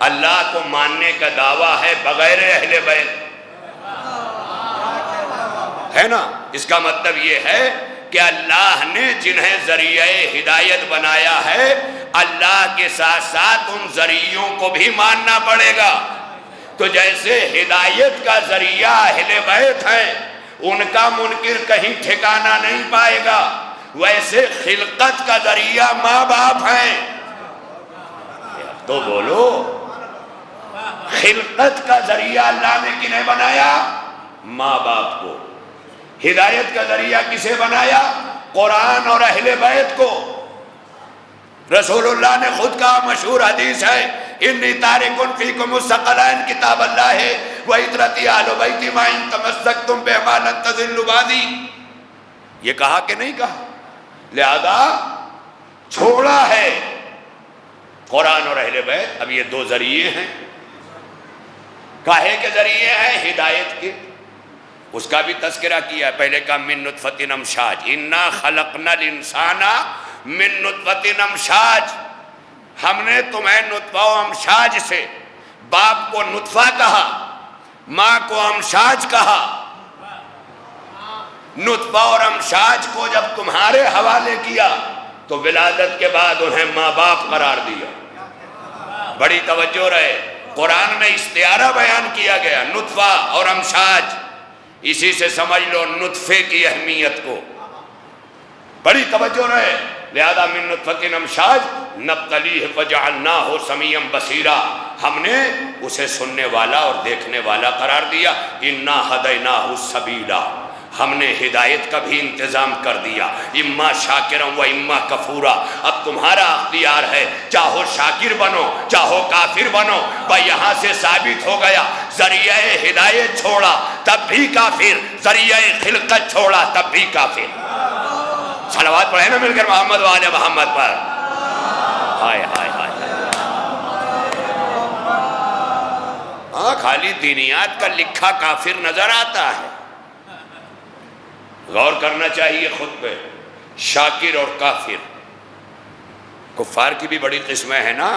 اللہ کو ماننے کا دعویٰ ہے بغیر اہل بیت، ہے نا؟ اس کا مطلب یہ ہے کہ اللہ نے جنہیں ذریعہ ہدایت بنایا ہے اللہ کے ساتھ ساتھ ان ذریعوں کو بھی ماننا پڑے گا۔ تو جیسے ہدایت کا ذریعہ اہل بیت ہیں، ان کا منکر کہیں ٹھکانہ نہیں پائے گا، ویسے خلقت کا ذریعہ ماں باپ ہیں۔ تو بولو، خلقت کا ذریعہ اللہ نے کنہیں بنایا؟ ماں باپ کو۔ ہدایت کا ذریعہ کسے بنایا؟ قرآن اور اہل بیت کو۔ رسول اللہ نے خود کہا، مشہور حدیث ہے، انی تارکن فیکم الثقلین کتاب اللہ ہے وعطرتی اہل بیتی ما ان تمسکتم بہما لن تضلوا بعدی۔ یہ کہا کہ نہیں کہا؟ لہذا چھوڑا ہے قرآن اور اہل بیت۔ اب یہ دو ذریعے ہیں، کاہے کے ذریعے ہیں؟ ہدایت کے۔ اس کا بھی تذکرہ کیا، پہلے کہا من نطفۃ امشاج، انا خلقنا الانسان من نطفۃ امشاج، ہم نے تمہیں نطفہ و امشاج سے، باپ کو نطفہ کہا، ماں کو امشاج کہا۔ نطفہ اور امشاج کو جب تمہارے حوالے کیا تو ولادت کے بعد انہیں ماں باپ قرار دیا۔ بڑی توجہ رہے، قرآن میں استعارہ بیان کیا گیا، نطفہ اور امشاج۔ اسی سے سمجھ لو نطفے کی اہمیت کو، بڑی توجہ رہے۔ لہذا من نطفۃ امشاج نبتلیہ فجعلناہ سمیعا بصیرا، ہم نے اسے سننے والا اور دیکھنے والا قرار دیا۔ انا ہدیناہ السبیلا، ہم نے ہدایت کا بھی انتظام کر دیا، اما شاکرا و اما کفورا۔ اب تمہارا اختیار ہے، چاہو شاکر بنو چاہو کافر بنو۔ بھائی یہاں سے ثابت ہو گیا، ذریعہ ہدایت چھوڑا تب بھی کافر، ذریعہ خلقت چھوڑا تب بھی کافر۔ صلوات پڑھیں نا مل کر محمد وآل محمد پر۔ ہائے ہائے ہائے۔ ہاں، خالی دینیات کا لکھا کافر نظر آتا ہے، غور کرنا چاہیے خود پہ۔ شاکر اور کافر، کفار کی بھی بڑی قسمیں ہیں نا،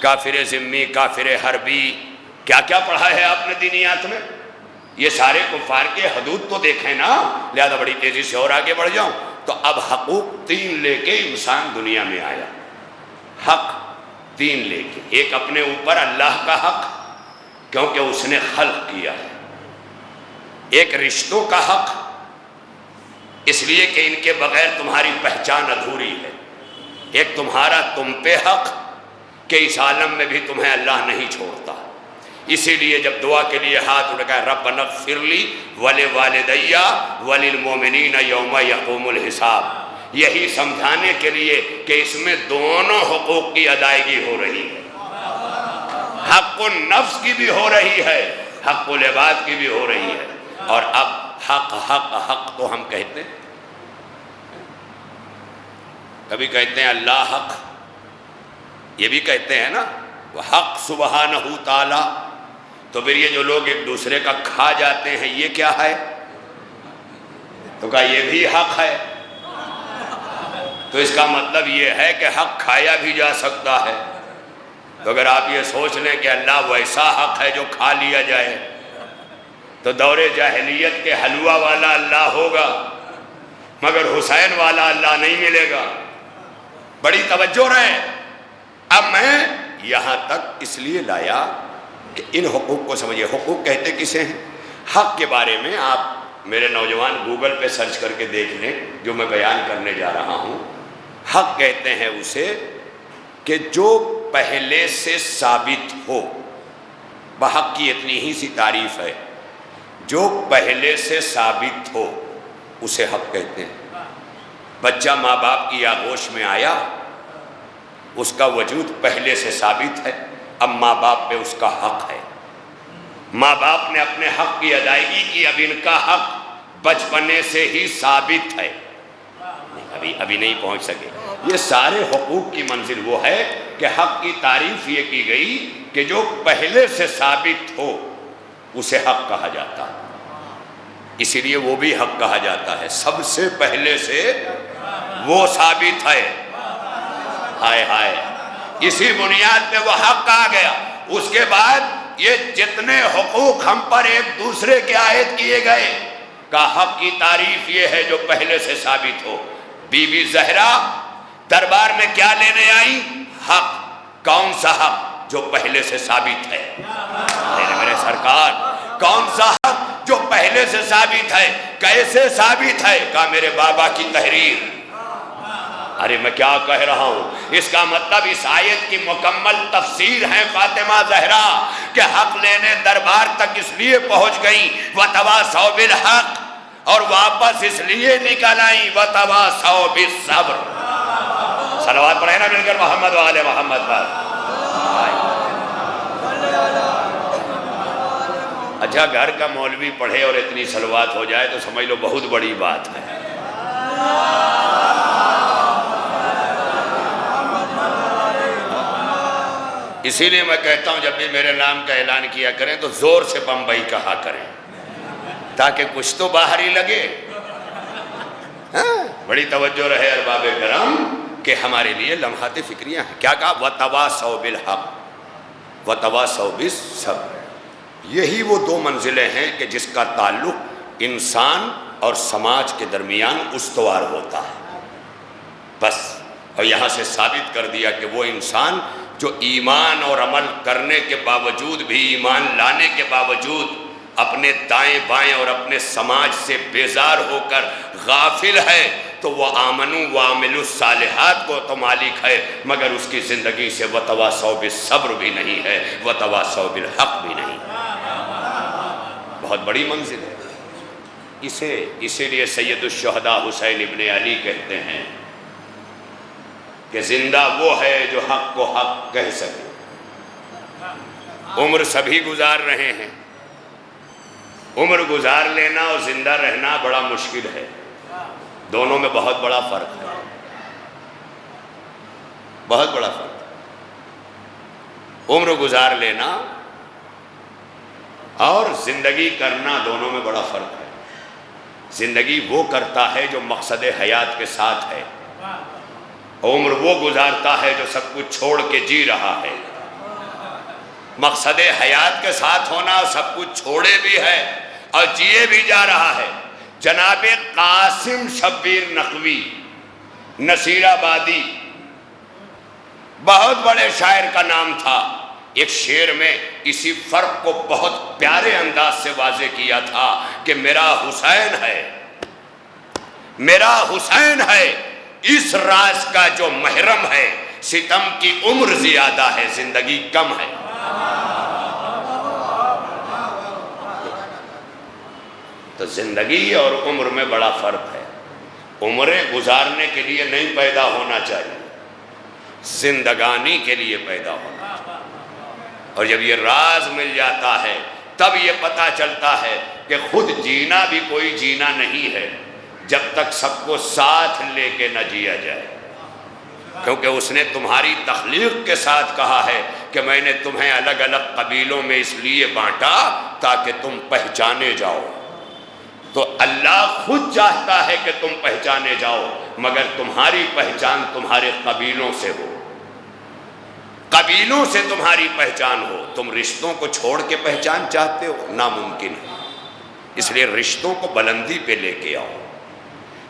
کافر ذمی، کافر حربی، کیا کیا پڑھا ہے آپ نے دینیات میں؟ یہ سارے کفار کے حدود تو دیکھیں نا۔ لہذا بڑی تیزی سے اور آگے بڑھ جاؤں تو اب حقوق 3 لے کے انسان دنیا میں آیا۔ حق 3 لے کے، ایک اپنے اوپر اللہ کا حق کیونکہ اس نے خلق کیا ہے، ایک رشتوں کا حق اس لیے کہ ان کے بغیر تمہاری پہچان ادھوری ہے، ایک تمہارا تم پہ حق کہ اس عالم میں بھی تمہیں اللہ نہیں چھوڑتا۔ اسی لیے جب دعا کے لیے ہاتھ اٹھا ربنا اغفر لی ولوالدی وللمؤمنین یوم یقوم الحساب، یہی سمجھانے کے لیے کہ اس میں دونوں حقوق کی ادائیگی ہو رہی ہے، حق النفس کی بھی ہو رہی ہے، حق العباد کی بھی ہو رہی ہے۔ اور اب حق حق حق تو ہم کہتے ہیں، کبھی کہتے ہیں اللہ حق، یہ بھی کہتے ہیں نا وہ حق سبحانہ تعالی۔ تو پھر یہ جو لوگ ایک دوسرے کا کھا جاتے ہیں یہ کیا ہے؟ تو کہا یہ بھی حق ہے۔ تو اس کا مطلب یہ ہے کہ حق کھایا بھی جا سکتا ہے۔ تو اگر آپ یہ سوچ لیں کہ اللہ ویسا حق ہے جو کھا لیا جائے تو دور جاہلیت کے حلوہ والا اللہ ہوگا مگر حسین والا اللہ نہیں ملے گا۔ بڑی توجہ رہے۔ اب میں یہاں تک اس لیے لایا کہ ان حقوق کو سمجھے۔ حقوق کہتے کسے ہیں؟ حق کے بارے میں آپ میرے نوجوان گوگل پہ سرچ کر کے دیکھ لیں جو میں بیان کرنے جا رہا ہوں۔ حق کہتے ہیں اسے کہ جو پہلے سے ثابت ہو، بحق کی اتنی ہی سی تعریف ہے، جو پہلے سے ثابت ہو اسے حق کہتے ہیں۔ بچہ ماں باپ کی آغوش میں آیا، اس کا وجود پہلے سے ثابت ہے، اب ماں باپ پہ اس کا حق ہے، ماں باپ نے اپنے حق کی ادائیگی کی، اب ان کا حق بچپنے سے ہی ثابت ہے، ابھی نہیں پہنچ سکے۔ یہ سارے حقوق کی منزل وہ ہے کہ حق کی تعریف یہ کی گئی کہ جو پہلے سے ثابت ہو اسے حق کہا جاتا ہے، اسی لیے وہ بھی حق کہا جاتا ہے، سب سے پہلے سے وہ ثابت ہے۔ ہائے ہائے، اسی بنیاد پہ وہ حق کہا گیا۔ اس کے بعد یہ جتنے حقوق ہم پر ایک دوسرے کے عائد کیے گئے، کا حق کی تعریف یہ ہے جو پہلے سے ثابت ہو۔ بی بی زہرا دربار میں کیا لینے آئی؟ حق۔ کون سا حق؟ جو پہلے سے ثابت ہے۔ میرے سرکار، کون سا حق؟ جو پہلے سے ثابت ہے۔ کیسے ثابت ہے؟ کہا میرے بابا کی تحریر۔ ارے میں کیا کہہ رہا ہوں؟ اس کا مطلب اس آیت کی مکمل تفسیر ہے فاطمہ زہرا کہ حق لینے دربار تک اس لیے پہنچ گئیں وَتَوَاصَوْا بِالْحَقِّ، اور واپس اس لیے نکل آئیں وَتَوَاصَوْا بِالصَّبْرِ۔ صلوات پڑھیں نا مل کر محمد و آل محمد پر۔ اچھا گھر کا مولوی پڑھے اور اتنی صلوات ہو جائے تو سمجھ لو بہت بڑی بات ہے۔ اسی لیے میں کہتا ہوں جب بھی میرے نام کا اعلان کیا کریں تو زور سے بمبئی کہا کریں تاکہ کچھ تو باہر ہی لگے۔ بڑی توجہ رہے ارباب کرام کہ ہمارے لیے لمحات فکریاں ہیں۔ کیا کہا؟ وَتَوَاصَوْا بِالْحَقِّ وَتَوَاصَوْا بِالصَّبْرِ۔ یہی وہ دو منزلیں ہیں کہ جس کا تعلق انسان اور سماج کے درمیان استوار ہوتا ہے، بس۔ اور یہاں سے ثابت کر دیا کہ وہ انسان جو ایمان اور عمل کرنے کے باوجود بھی، ایمان لانے کے باوجود اپنے دائیں بائیں اور اپنے سماج سے بیزار ہو کر غافل ہے، تو وہ آمنوا وعملوا الصالحات کو تو مالک ہے، مگر اس کی زندگی سے وتواصوا بالصبر بھی نہیں ہے، وتواصوا بالحق بھی نہیں۔ بہت بڑی منزل ہے۔ اسی لیے سید الشہداء حسین ابن علی کہتے ہیں کہ زندہ وہ ہے جو حق کو حق کہہ سکے۔ عمر سبھی گزار رہے ہیں، عمر گزار لینا اور زندہ رہنا بڑا مشکل ہے، دونوں میں بہت بڑا فرق ہے، بہت بڑا فرق ہے۔ عمر گزار لینا اور زندگی کرنا دونوں میں بڑا فرق ہے۔ زندگی وہ کرتا ہے جو مقصد حیات کے ساتھ ہے، عمر وہ گزارتا ہے جو سب کچھ چھوڑ کے جی رہا ہے۔ مقصد حیات کے ساتھ ہونا سب کچھ چھوڑے بھی ہے اور جیے بھی جا رہا ہے۔ جناب قاسم شبیر نقوی نصیر آبادی بہت بڑے شاعر کا نام تھا، ایک شعر میں اسی فرق کو بہت پیارے انداز سے واضح کیا تھا کہ میرا حسین ہے، میرا حسین ہے، اس راز کا جو محرم ہے، ستم کی عمر زیادہ ہے، زندگی کم ہے۔ تو زندگی اور عمر میں بڑا فرق ہے۔ عمریں گزارنے کے لیے نہیں پیدا ہونا چاہیے، زندگانی کے لیے پیدا ہونا چاہیے۔ اور جب یہ راز مل جاتا ہے تب یہ پتہ چلتا ہے کہ خود جینا بھی کوئی جینا نہیں ہے جب تک سب کو ساتھ لے کے نہ جیا جائے، کیونکہ اس نے تمہاری تخلیق کے ساتھ کہا ہے کہ میں نے تمہیں الگ الگ قبیلوں میں اس لیے بانٹا تاکہ تم پہچانے جاؤ۔ تو اللہ خود چاہتا ہے کہ تم پہچانے جاؤ، مگر تمہاری پہچان تمہارے قبیلوں سے ہو، قبیلوں سے تمہاری پہچان ہو۔ تم رشتوں کو چھوڑ کے پہچان چاہتے ہو؟ ناممکن ہے۔ اس لیے رشتوں کو بلندی پہ لے کے آؤ،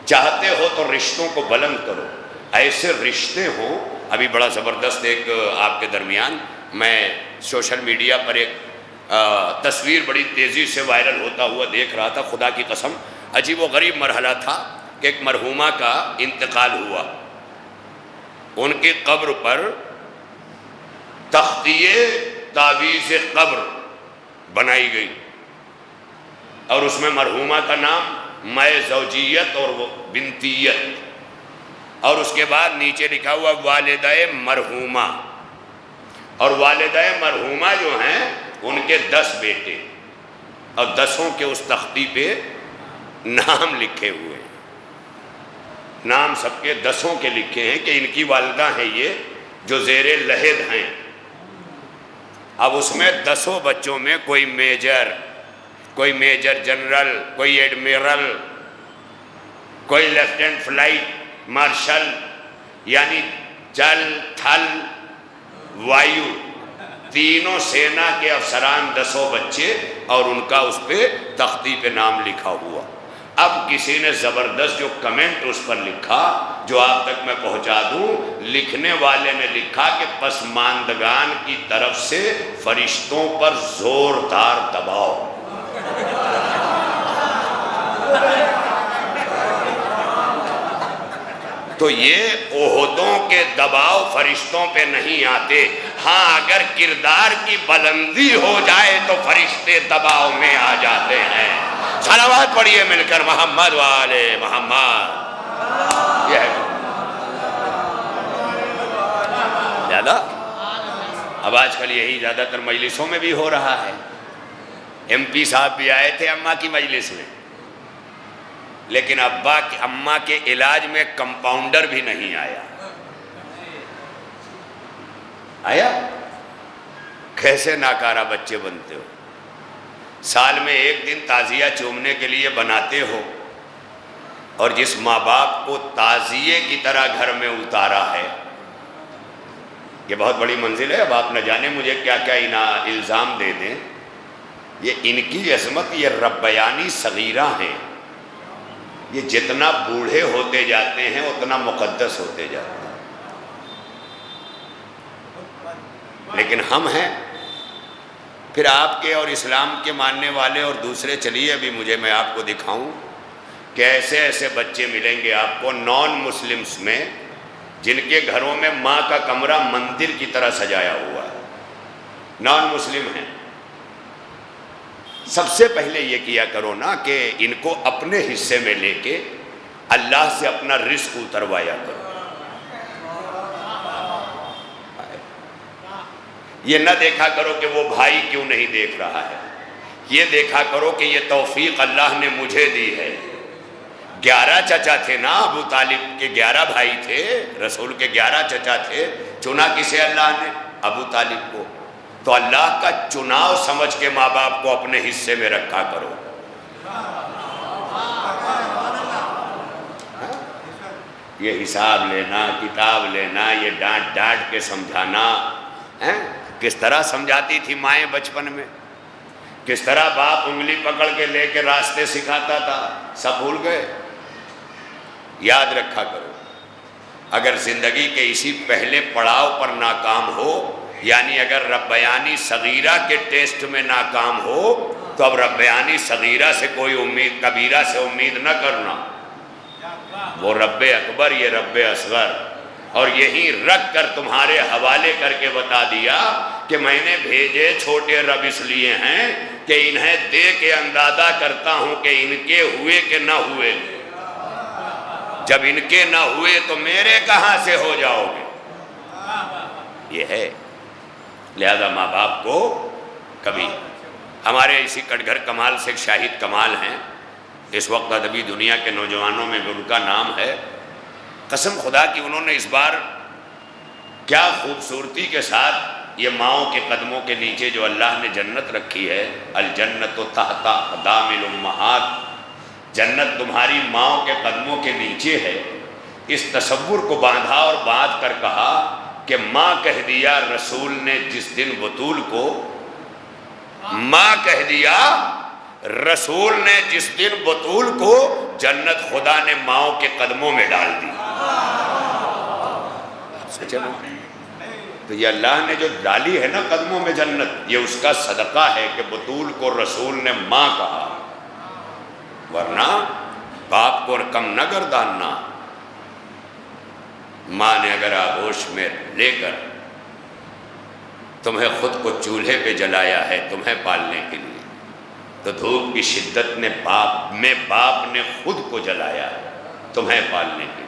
چاہتے ہو تو رشتوں کو بلند کرو، ایسے رشتے ہوں۔ ابھی بڑا زبردست ایک آپ کے درمیان میں سوشل میڈیا پر ایک تصویر بڑی تیزی سے وائرل ہوتا ہوا دیکھ رہا تھا، خدا کی قسم عجیب و غریب مرحلہ تھا کہ ایک مرحومہ کا انتقال ہوا، ان کی قبر پر تختیے تعویذ قبر بنائی گئی اور اس میں مرحومہ کا نام مائے زوجیت اور بنتیت، اور اس کے بعد نیچے لکھا ہوا والدہ مرحومہ، اور والدہ مرحومہ جو ہیں ان کے 10 بیٹے اور 10 کے اس تختی پہ نام لکھے ہوئے ہیں، نام سب کے 10 کے لکھے ہیں کہ ان کی والدہ ہیں یہ جو زیر لحد ہیں۔ اب اس میں 10 بچوں میں کوئی میجر، کوئی میجر جنرل، کوئی ایڈمیرل، کوئی لیفٹیننٹ فلائٹ مارشل، یعنی جل تھل وایو تینوں سینا کے افسران 10 بچے، اور ان کا اس پہ تختی پہ نام لکھا ہوا۔ اب کسی نے زبردست جو کمنٹ اس پر لکھا جو آپ تک میں پہنچا دوں، لکھنے والے نے لکھا کہ پسماندگان کی طرف سے فرشتوں پر زوردار دباؤ۔ تو یہ عہدوں کے دباؤ فرشتوں پہ نہیں آتے، ہاں اگر کردار کی بلندی ہو جائے تو فرشتے دباؤ میں آ جاتے ہیں۔ صلوات پڑھیے مل کر محمد والے محمد۔ یہ ہے زیادہ اب آج کل یہی زیادہ تر مجلسوں میں بھی ہو رہا ہے۔ ایم پی صاحب بھی آئے تھے اماں کی مجلس میں، لیکن اماں کے علاج میں کمپاؤنڈر بھی نہیں آیا۔ آیا؟ کیسے ناکارہ بچے بنتے ہو، سال میں ایک دن تعزیہ چومنے کے لیے بناتے ہو، اور جس ماں باپ کو تعزیے کی طرح گھر میں اتارا ہے، یہ بہت بڑی منزل ہے۔ اب آپ نہ جانے مجھے کیا کیا الزام دے دیں، یہ ان کی عظمت، یہ ربیانی صغیرہ ہیں، یہ جتنا بوڑھے ہوتے جاتے ہیں اتنا مقدس ہوتے جاتے ہیں۔ لیکن ہم ہیں پھر آپ کے اور اسلام کے ماننے والے اور دوسرے، چلیے ابھی میں آپ کو دکھاؤں کہ ایسے ایسے بچے ملیں گے آپ کو نان مسلمز میں، جن کے گھروں میں ماں کا کمرہ مندر کی طرح سجایا ہوا ہے، نان مسلم ہیں۔ سب سے پہلے یہ کیا کرو نا کہ ان کو اپنے حصے میں لے کے اللہ سے اپنا رزق اتروایا کرو۔ یہ نہ دیکھا کرو کہ وہ بھائی کیوں نہیں دیکھ رہا ہے، یہ دیکھا کرو کہ یہ توفیق اللہ نے مجھے دی ہے۔ 11 چچا تھے نا، ابو طالب کے 11 بھائی تھے، رسول کے 11 چچا تھے، چنا کسے اللہ نے؟ ابو طالب کو۔ تو اللہ کا چناؤ سمجھ کے ماں باپ کو اپنے حصے میں رکھا کرو۔ یہ حساب لینا، کتاب لینا، یہ ڈانٹ ڈانٹ کے سمجھانا، کس طرح سمجھاتی تھی مائیں بچپن میں، کس طرح باپ انگلی پکڑ کے لے کے راستے سکھاتا تھا، سب بھول گئے؟ یاد رکھا کرو، اگر زندگی کے اسی پہلے پڑاؤ پر ناکام ہو، یعنی اگر ربیانی صغیرہ کے ٹیسٹ میں ناکام ہو تو اب ربیانی صغیرہ سے کوئی امید، کبیرہ سے امید نہ کرنا۔ وہ رب اکبر، یہ رب اصغر، اور یہی رکھ کر تمہارے حوالے کر کے بتا دیا کہ میں نے بھیجے چھوٹے رب اس لیے ہیں کہ انہیں دے کے اندازہ کرتا ہوں کہ ان کے ہوئے کہ نہ ہوئے۔ جب ان کے نہ ہوئے تو میرے کہاں سے ہو جاؤ گے؟ یہ ہے۔ لہذا ماں باپ کو کبھی، ہمارے اسی کٹ گھر کمال سے ایک شاہد کمال ہیں، اس وقت ادبی دنیا کے نوجوانوں میں ان کا نام ہے۔ قسم خدا کی انہوں نے اس بار کیا خوبصورتی کے ساتھ یہ ماؤں کے قدموں کے نیچے جو اللہ نے جنت رکھی ہے، الجنت تحت اقدام الامہات، جنت تمہاری ماؤں کے قدموں کے نیچے ہے، اس تصور کو باندھا اور باندھ کر کہا کہ ماں کہہ دیا رسول نے جس دن بطول کو، ماں کہہ دیا رسول نے جس دن بطول کو، جنت خدا نے ماؤں کے قدموں میں ڈال دی۔ چلو تو یہ اللہ نے جو ڈالی ہے نا قدموں میں جنت، یہ اس کا صدقہ ہے کہ بطول کو رسول نے ماں کہا، ورنہ باپ کو کم نہ گرداننا۔ ماں نے اگر آغوش میں لے کر تمہیں خود کو چولہے پہ جلایا ہے تمہیں پالنے کے لیے، تو دھوپ کی شدت نے باپ نے خود کو جلایا ہے تمہیں پالنے کے لیے۔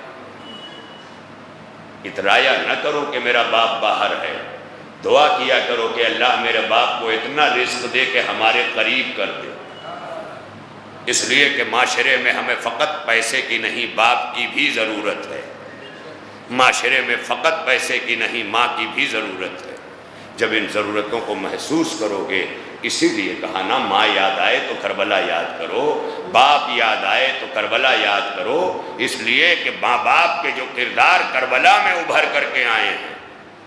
اترایا نہ کرو کہ میرا باپ باہر ہے، دعا کیا کرو کہ اللہ میرے باپ کو اتنا رزق دے کہ ہمارے قریب کر دے۔ اس لیے کہ معاشرے میں ہمیں فقط پیسے کی نہیں باپ کی بھی ضرورت ہے، معاشرے میں فقط پیسے کی نہیں ماں کی بھی ضرورت ہے۔ جب ان ضرورتوں کو محسوس کرو گے، اسی لیے کہا نا ماں یاد آئے تو کربلا یاد کرو، باپ یاد آئے تو کربلا یاد کرو، اس لیے کہ ماں باپ کے جو کردار کربلا میں ابھر کر کے آئے ہیں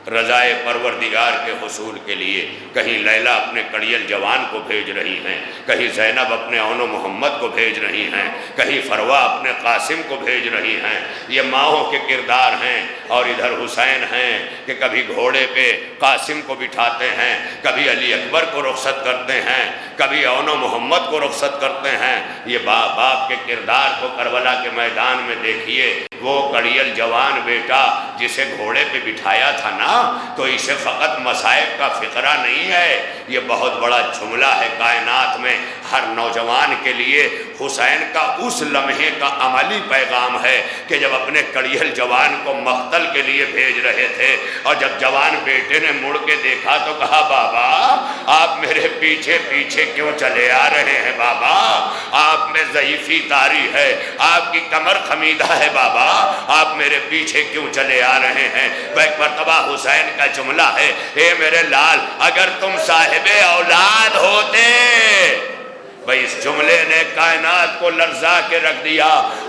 رضائے پروردگار کے حصول کے لیے کہیں لیلا اپنے کڑیل جوان کو بھیج رہی ہیں، کہیں زینب اپنے اون و محمد کو بھیج رہی ہیں، کہیں فروا اپنے قاسم کو بھیج رہی ہیں۔ یہ ماؤں کے کردار ہیں۔ اور ادھر حسین ہیں کہ کبھی گھوڑے پہ قاسم کو بٹھاتے ہیں، کبھی علی اکبر کو رخصت کرتے ہیں، کبھی اون و محمد کو رخصت کرتے ہیں۔ یہ باپ کے کردار کو کربلا کے میدان میں دیکھیے۔ وہ کڑیل جوان بیٹا جسے گھوڑے پہ بٹھایا تھا نا، تو اسے فقط مصائب کا فقرہ نہیں ہے، یہ بہت بڑا جملہ ہے کائنات میں ہر نوجوان کے لیے۔ حسین کا اس لمحے کا عملی پیغام ہے کہ جب اپنے کڑیل جوان کو مقتل کے لیے بھیج رہے تھے، اور جب جوان بیٹے نے مڑ کے دیکھا تو کہا بابا آپ میرے پیچھے پیچھے کیوں چلے آ رہے ہیں؟ بابا آپ میں ضعیفی طاری ہے، آپ کی کمر خمیدہ ہے، بابا آپ میرے پیچھے کیوں چلے آ رہے ہیں؟ وہ ایک مرتبہ حسین کا جملہ ہے، اے میرے لال اگر تم صاحب اولاد ہوتے۔ بھئی اس جملے نے کائنات کو لرزا کے رکھ دیا۔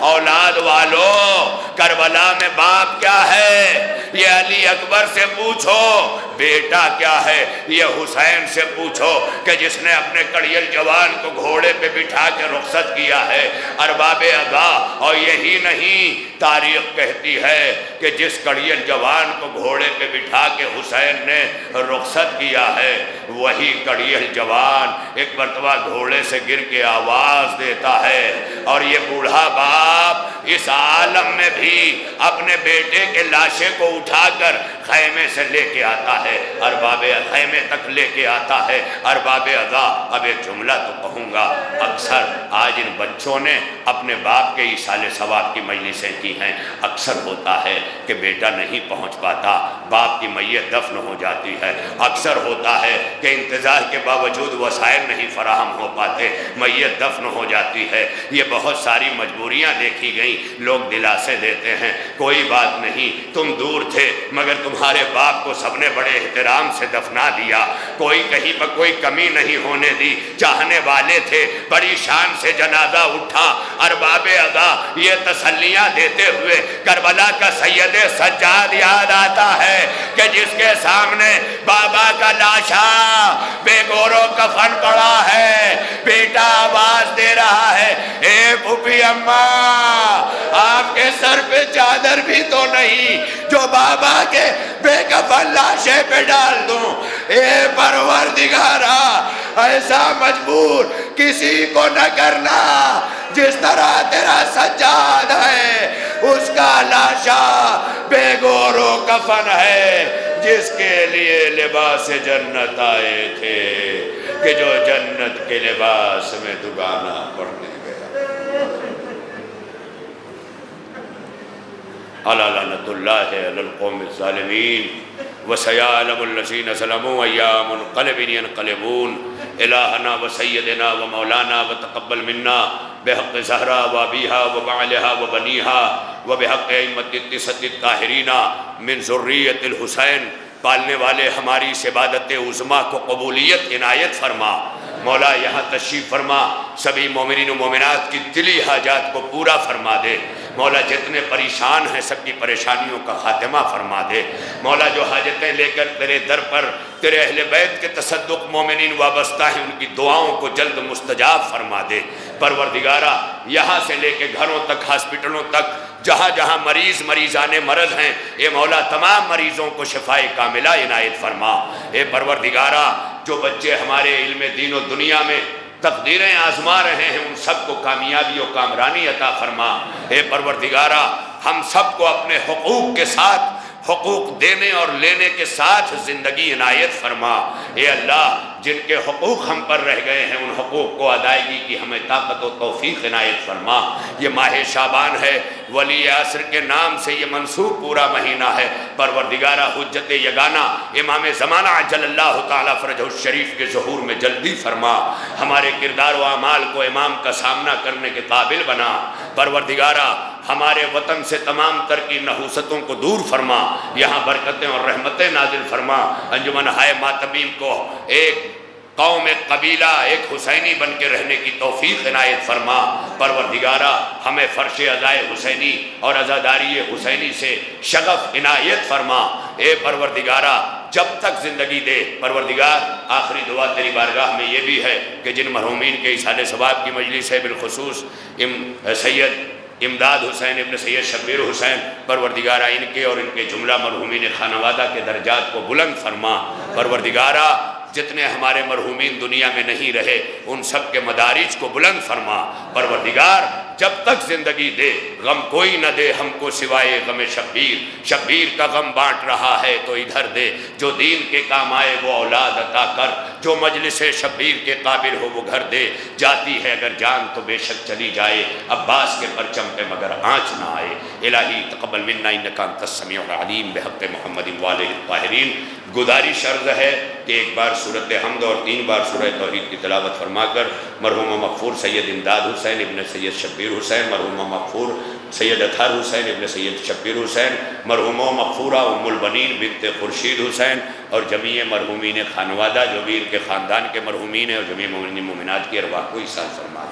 اولاد والو، کربلا میں باپ کیا ہے یہ علی اکبر سے پوچھو، بیٹا کیا ہے یہ حسین سے پوچھو، کہ جس نے اپنے کڑیل جوان کو گھوڑے پہ بٹھا کے رخصت کیا ہے۔ ارباب ادا، اور یہی نہیں تاریخ کہتی ہے کہ جس کڑیل جوان کو گھوڑے پہ بٹھا کے حسین نے رخصت کیا ہے، وہی کڑیل جوان ایک مرتبہ گھوڑے سے گر کے آواز دیتا ہے، اور یہ بوڑھا باپ اس عالم میں بھی اپنے بیٹے کے لاشے کو اٹھا کر خیمے سے لے کے آتا ہے، ارباب خیمے تک لے کے آتا ہے۔ ارباب ادا، اب ایک جملہ تو کہوں گا، اکثر آج ان بچوں نے اپنے باپ کے ایصال ثواب کی مجلسیں کی ہیں۔ اکثر ہوتا ہے کہ بیٹا نہیں پہنچ پاتا، باپ کی میت دفن ہو جاتی ہے۔ اکثر ہوتا ہے کہ انتظار کے باوجود وسائل نہیں فراہم ہو پاتے، میت دفن ہو جاتی ہے۔ یہ بہت ساری مجبوریاں دیکھی گئیں، لوگ دلاسے دیتے ہیں کوئی بات نہیں، تم دور تھے مگر تمہارے باپ کو سب نے بڑے احترام سے دفنا دیا، کوئی کہیں پر کوئی کمی نہیں ہونے دی، چاہنے والے تھے، بڑی شان سے جنازہ اٹھا۔ ارباب ادا یہ تسلیاں دیتے ہوئے کربلا کا سید سجاد یاد آتا ہے کہ جس کے سامنے بابا کا لاشا بے گور و کفن پڑا ہے، بیٹا آواز دے رہا ہے، اے پھوپھی اماں آپ کے سر پہ چادر بھی تو نہیں جو بابا کے بے کفن لاشے پہ ڈال دوں۔ اے پروردگارا ایسا مجبور کسی کو نہ کرنا، جس طرح تیرا سجاد ہے اس کا لاشا بے گور و کفن ہے، جس کے لیے لباس جنت آئے تھے کہ جو جنت کے لباس میں دگانا پڑنے گیا۔ الا لعنۃ اللہ علی القوم الظالمین وسیعلم الذین ظلموا ایا منقلب ینقلبون۔ الہنا و سیدنا و مولانا و تقبل منا بحق زہرا و ابیہا و بعلہا و بنیہا و بحق ائمۃ التسعۃ الطاہرین من ذریۃ الحسین۔ پالنے والے ہماری اس عبادت عظمیٰ کو قبولیت عنایت فرما۔ مولا یہاں تشریف فرما، سبھی مومنین و مومنات کی دلی حاجات کو پورا فرما دے۔ مولا جتنے پریشان ہیں سب کی پریشانیوں کا خاتمہ فرما دے۔ مولا جو حاجتیں لے کر تیرے در پر تیرے اہل بیت کے تصدق مومنین وابستہ ہیں، ان کی دعاؤں کو جلد مستجاب فرما دے۔ پروردگارہ یہاں سے لے کے گھروں تک، ہاسپٹلوں تک، جہاں جہاں مریضان مرض ہیں، اے مولا تمام مریضوں کو شفائے کاملہ عنایت فرما۔ اے پروردگارہ جو بچے ہمارے علم دین و دنیا میں تقدیریں آزما رہے ہیں، ان سب کو کامیابی و کامرانی عطا فرما۔ اے پروردگارہ ہم سب کو اپنے حقوق کے ساتھ، حقوق دینے اور لینے کے ساتھ زندگی عنایت فرما۔ اے اللہ جن کے حقوق ہم پر رہ گئے ہیں، ان حقوق کو ادائیگی کی ہمیں طاقت و توفیق عنایت فرما۔ یہ ماہ شعبان ہے، ولی عصر کے نام سے یہ منسوب پورا مہینہ ہے۔ پروردگارہ حجت یگانہ امام زمانہ عجل اللہ تعالیٰ فرجہ الشریف کے ظہور میں جلدی فرما۔ ہمارے کردار و اعمال کو امام کا سامنا کرنے کے قابل بنا۔ پروردگارہ ہمارے وطن سے تمام تر کی نحوستوں کو دور فرما، یہاں برکتیں اور رحمتیں نازل فرما۔ انجمن ہائے ماتمیم کو ایک قوم، ایک قبیلہ، ایک حسینی بن کے رہنے کی توفیق عنایت فرما۔ پروردگارہ ہمیں فرش عزائے حسینی اور عزاداری حسینی سے شغف عنایت فرما۔ اے پروردگارہ جب تک زندگی دے، پروردگار آخری دعا تیری بارگاہ میں یہ بھی ہے کہ جن مرحومین کے ایصال ثواب کی مجلس ہے، بالخصوص سید امداد حسین ابن سید شبیر حسین، پروردگارہ ان کے اور ان کے جملہ مرحومین خانوادہ کے درجات کو بلند فرما۔ پروردگارہ جتنے ہمارے مرحومین دنیا میں نہیں رہے ان سب کے مدارج کو بلند فرما۔ پروردگار جب تک زندگی دے غم کوئی نہ دے ہم کو سوائے غم شبیر، شبیر کا غم بانٹ رہا ہے تو ادھر دے، جو دین کے کام آئے وہ اولاد عطا کر، جو مجلس شبیر کے قابل ہو وہ گھر دے، جاتی ہے اگر جان تو بے شک چلی جائے، عباس کے پرچم پہ مگر آنچ نہ آئے۔ الہی تقبل منا انکا انت السمیع العلیم بحق محمد والہ الطاہرین۔ گزارش عرض ہے کہ ایک بار سورۃ حمد اور 3 بار سورہ توحید کی تلاوت فرما کر مرحوم مغفور سید امداد حسین ابن سید شبیر حسین، مرحوم مغفور سید اطہر حسین ابن سید شبیر حسین، مرحوم مغفورہ ام البنین بنت خورشید حسین اور جمیع مرحومین خانوادہ جو ویر کے خاندان کے مرحومین ہیں اور جمیع مومنین مومنات کی ارواح کو ایصال فرما۔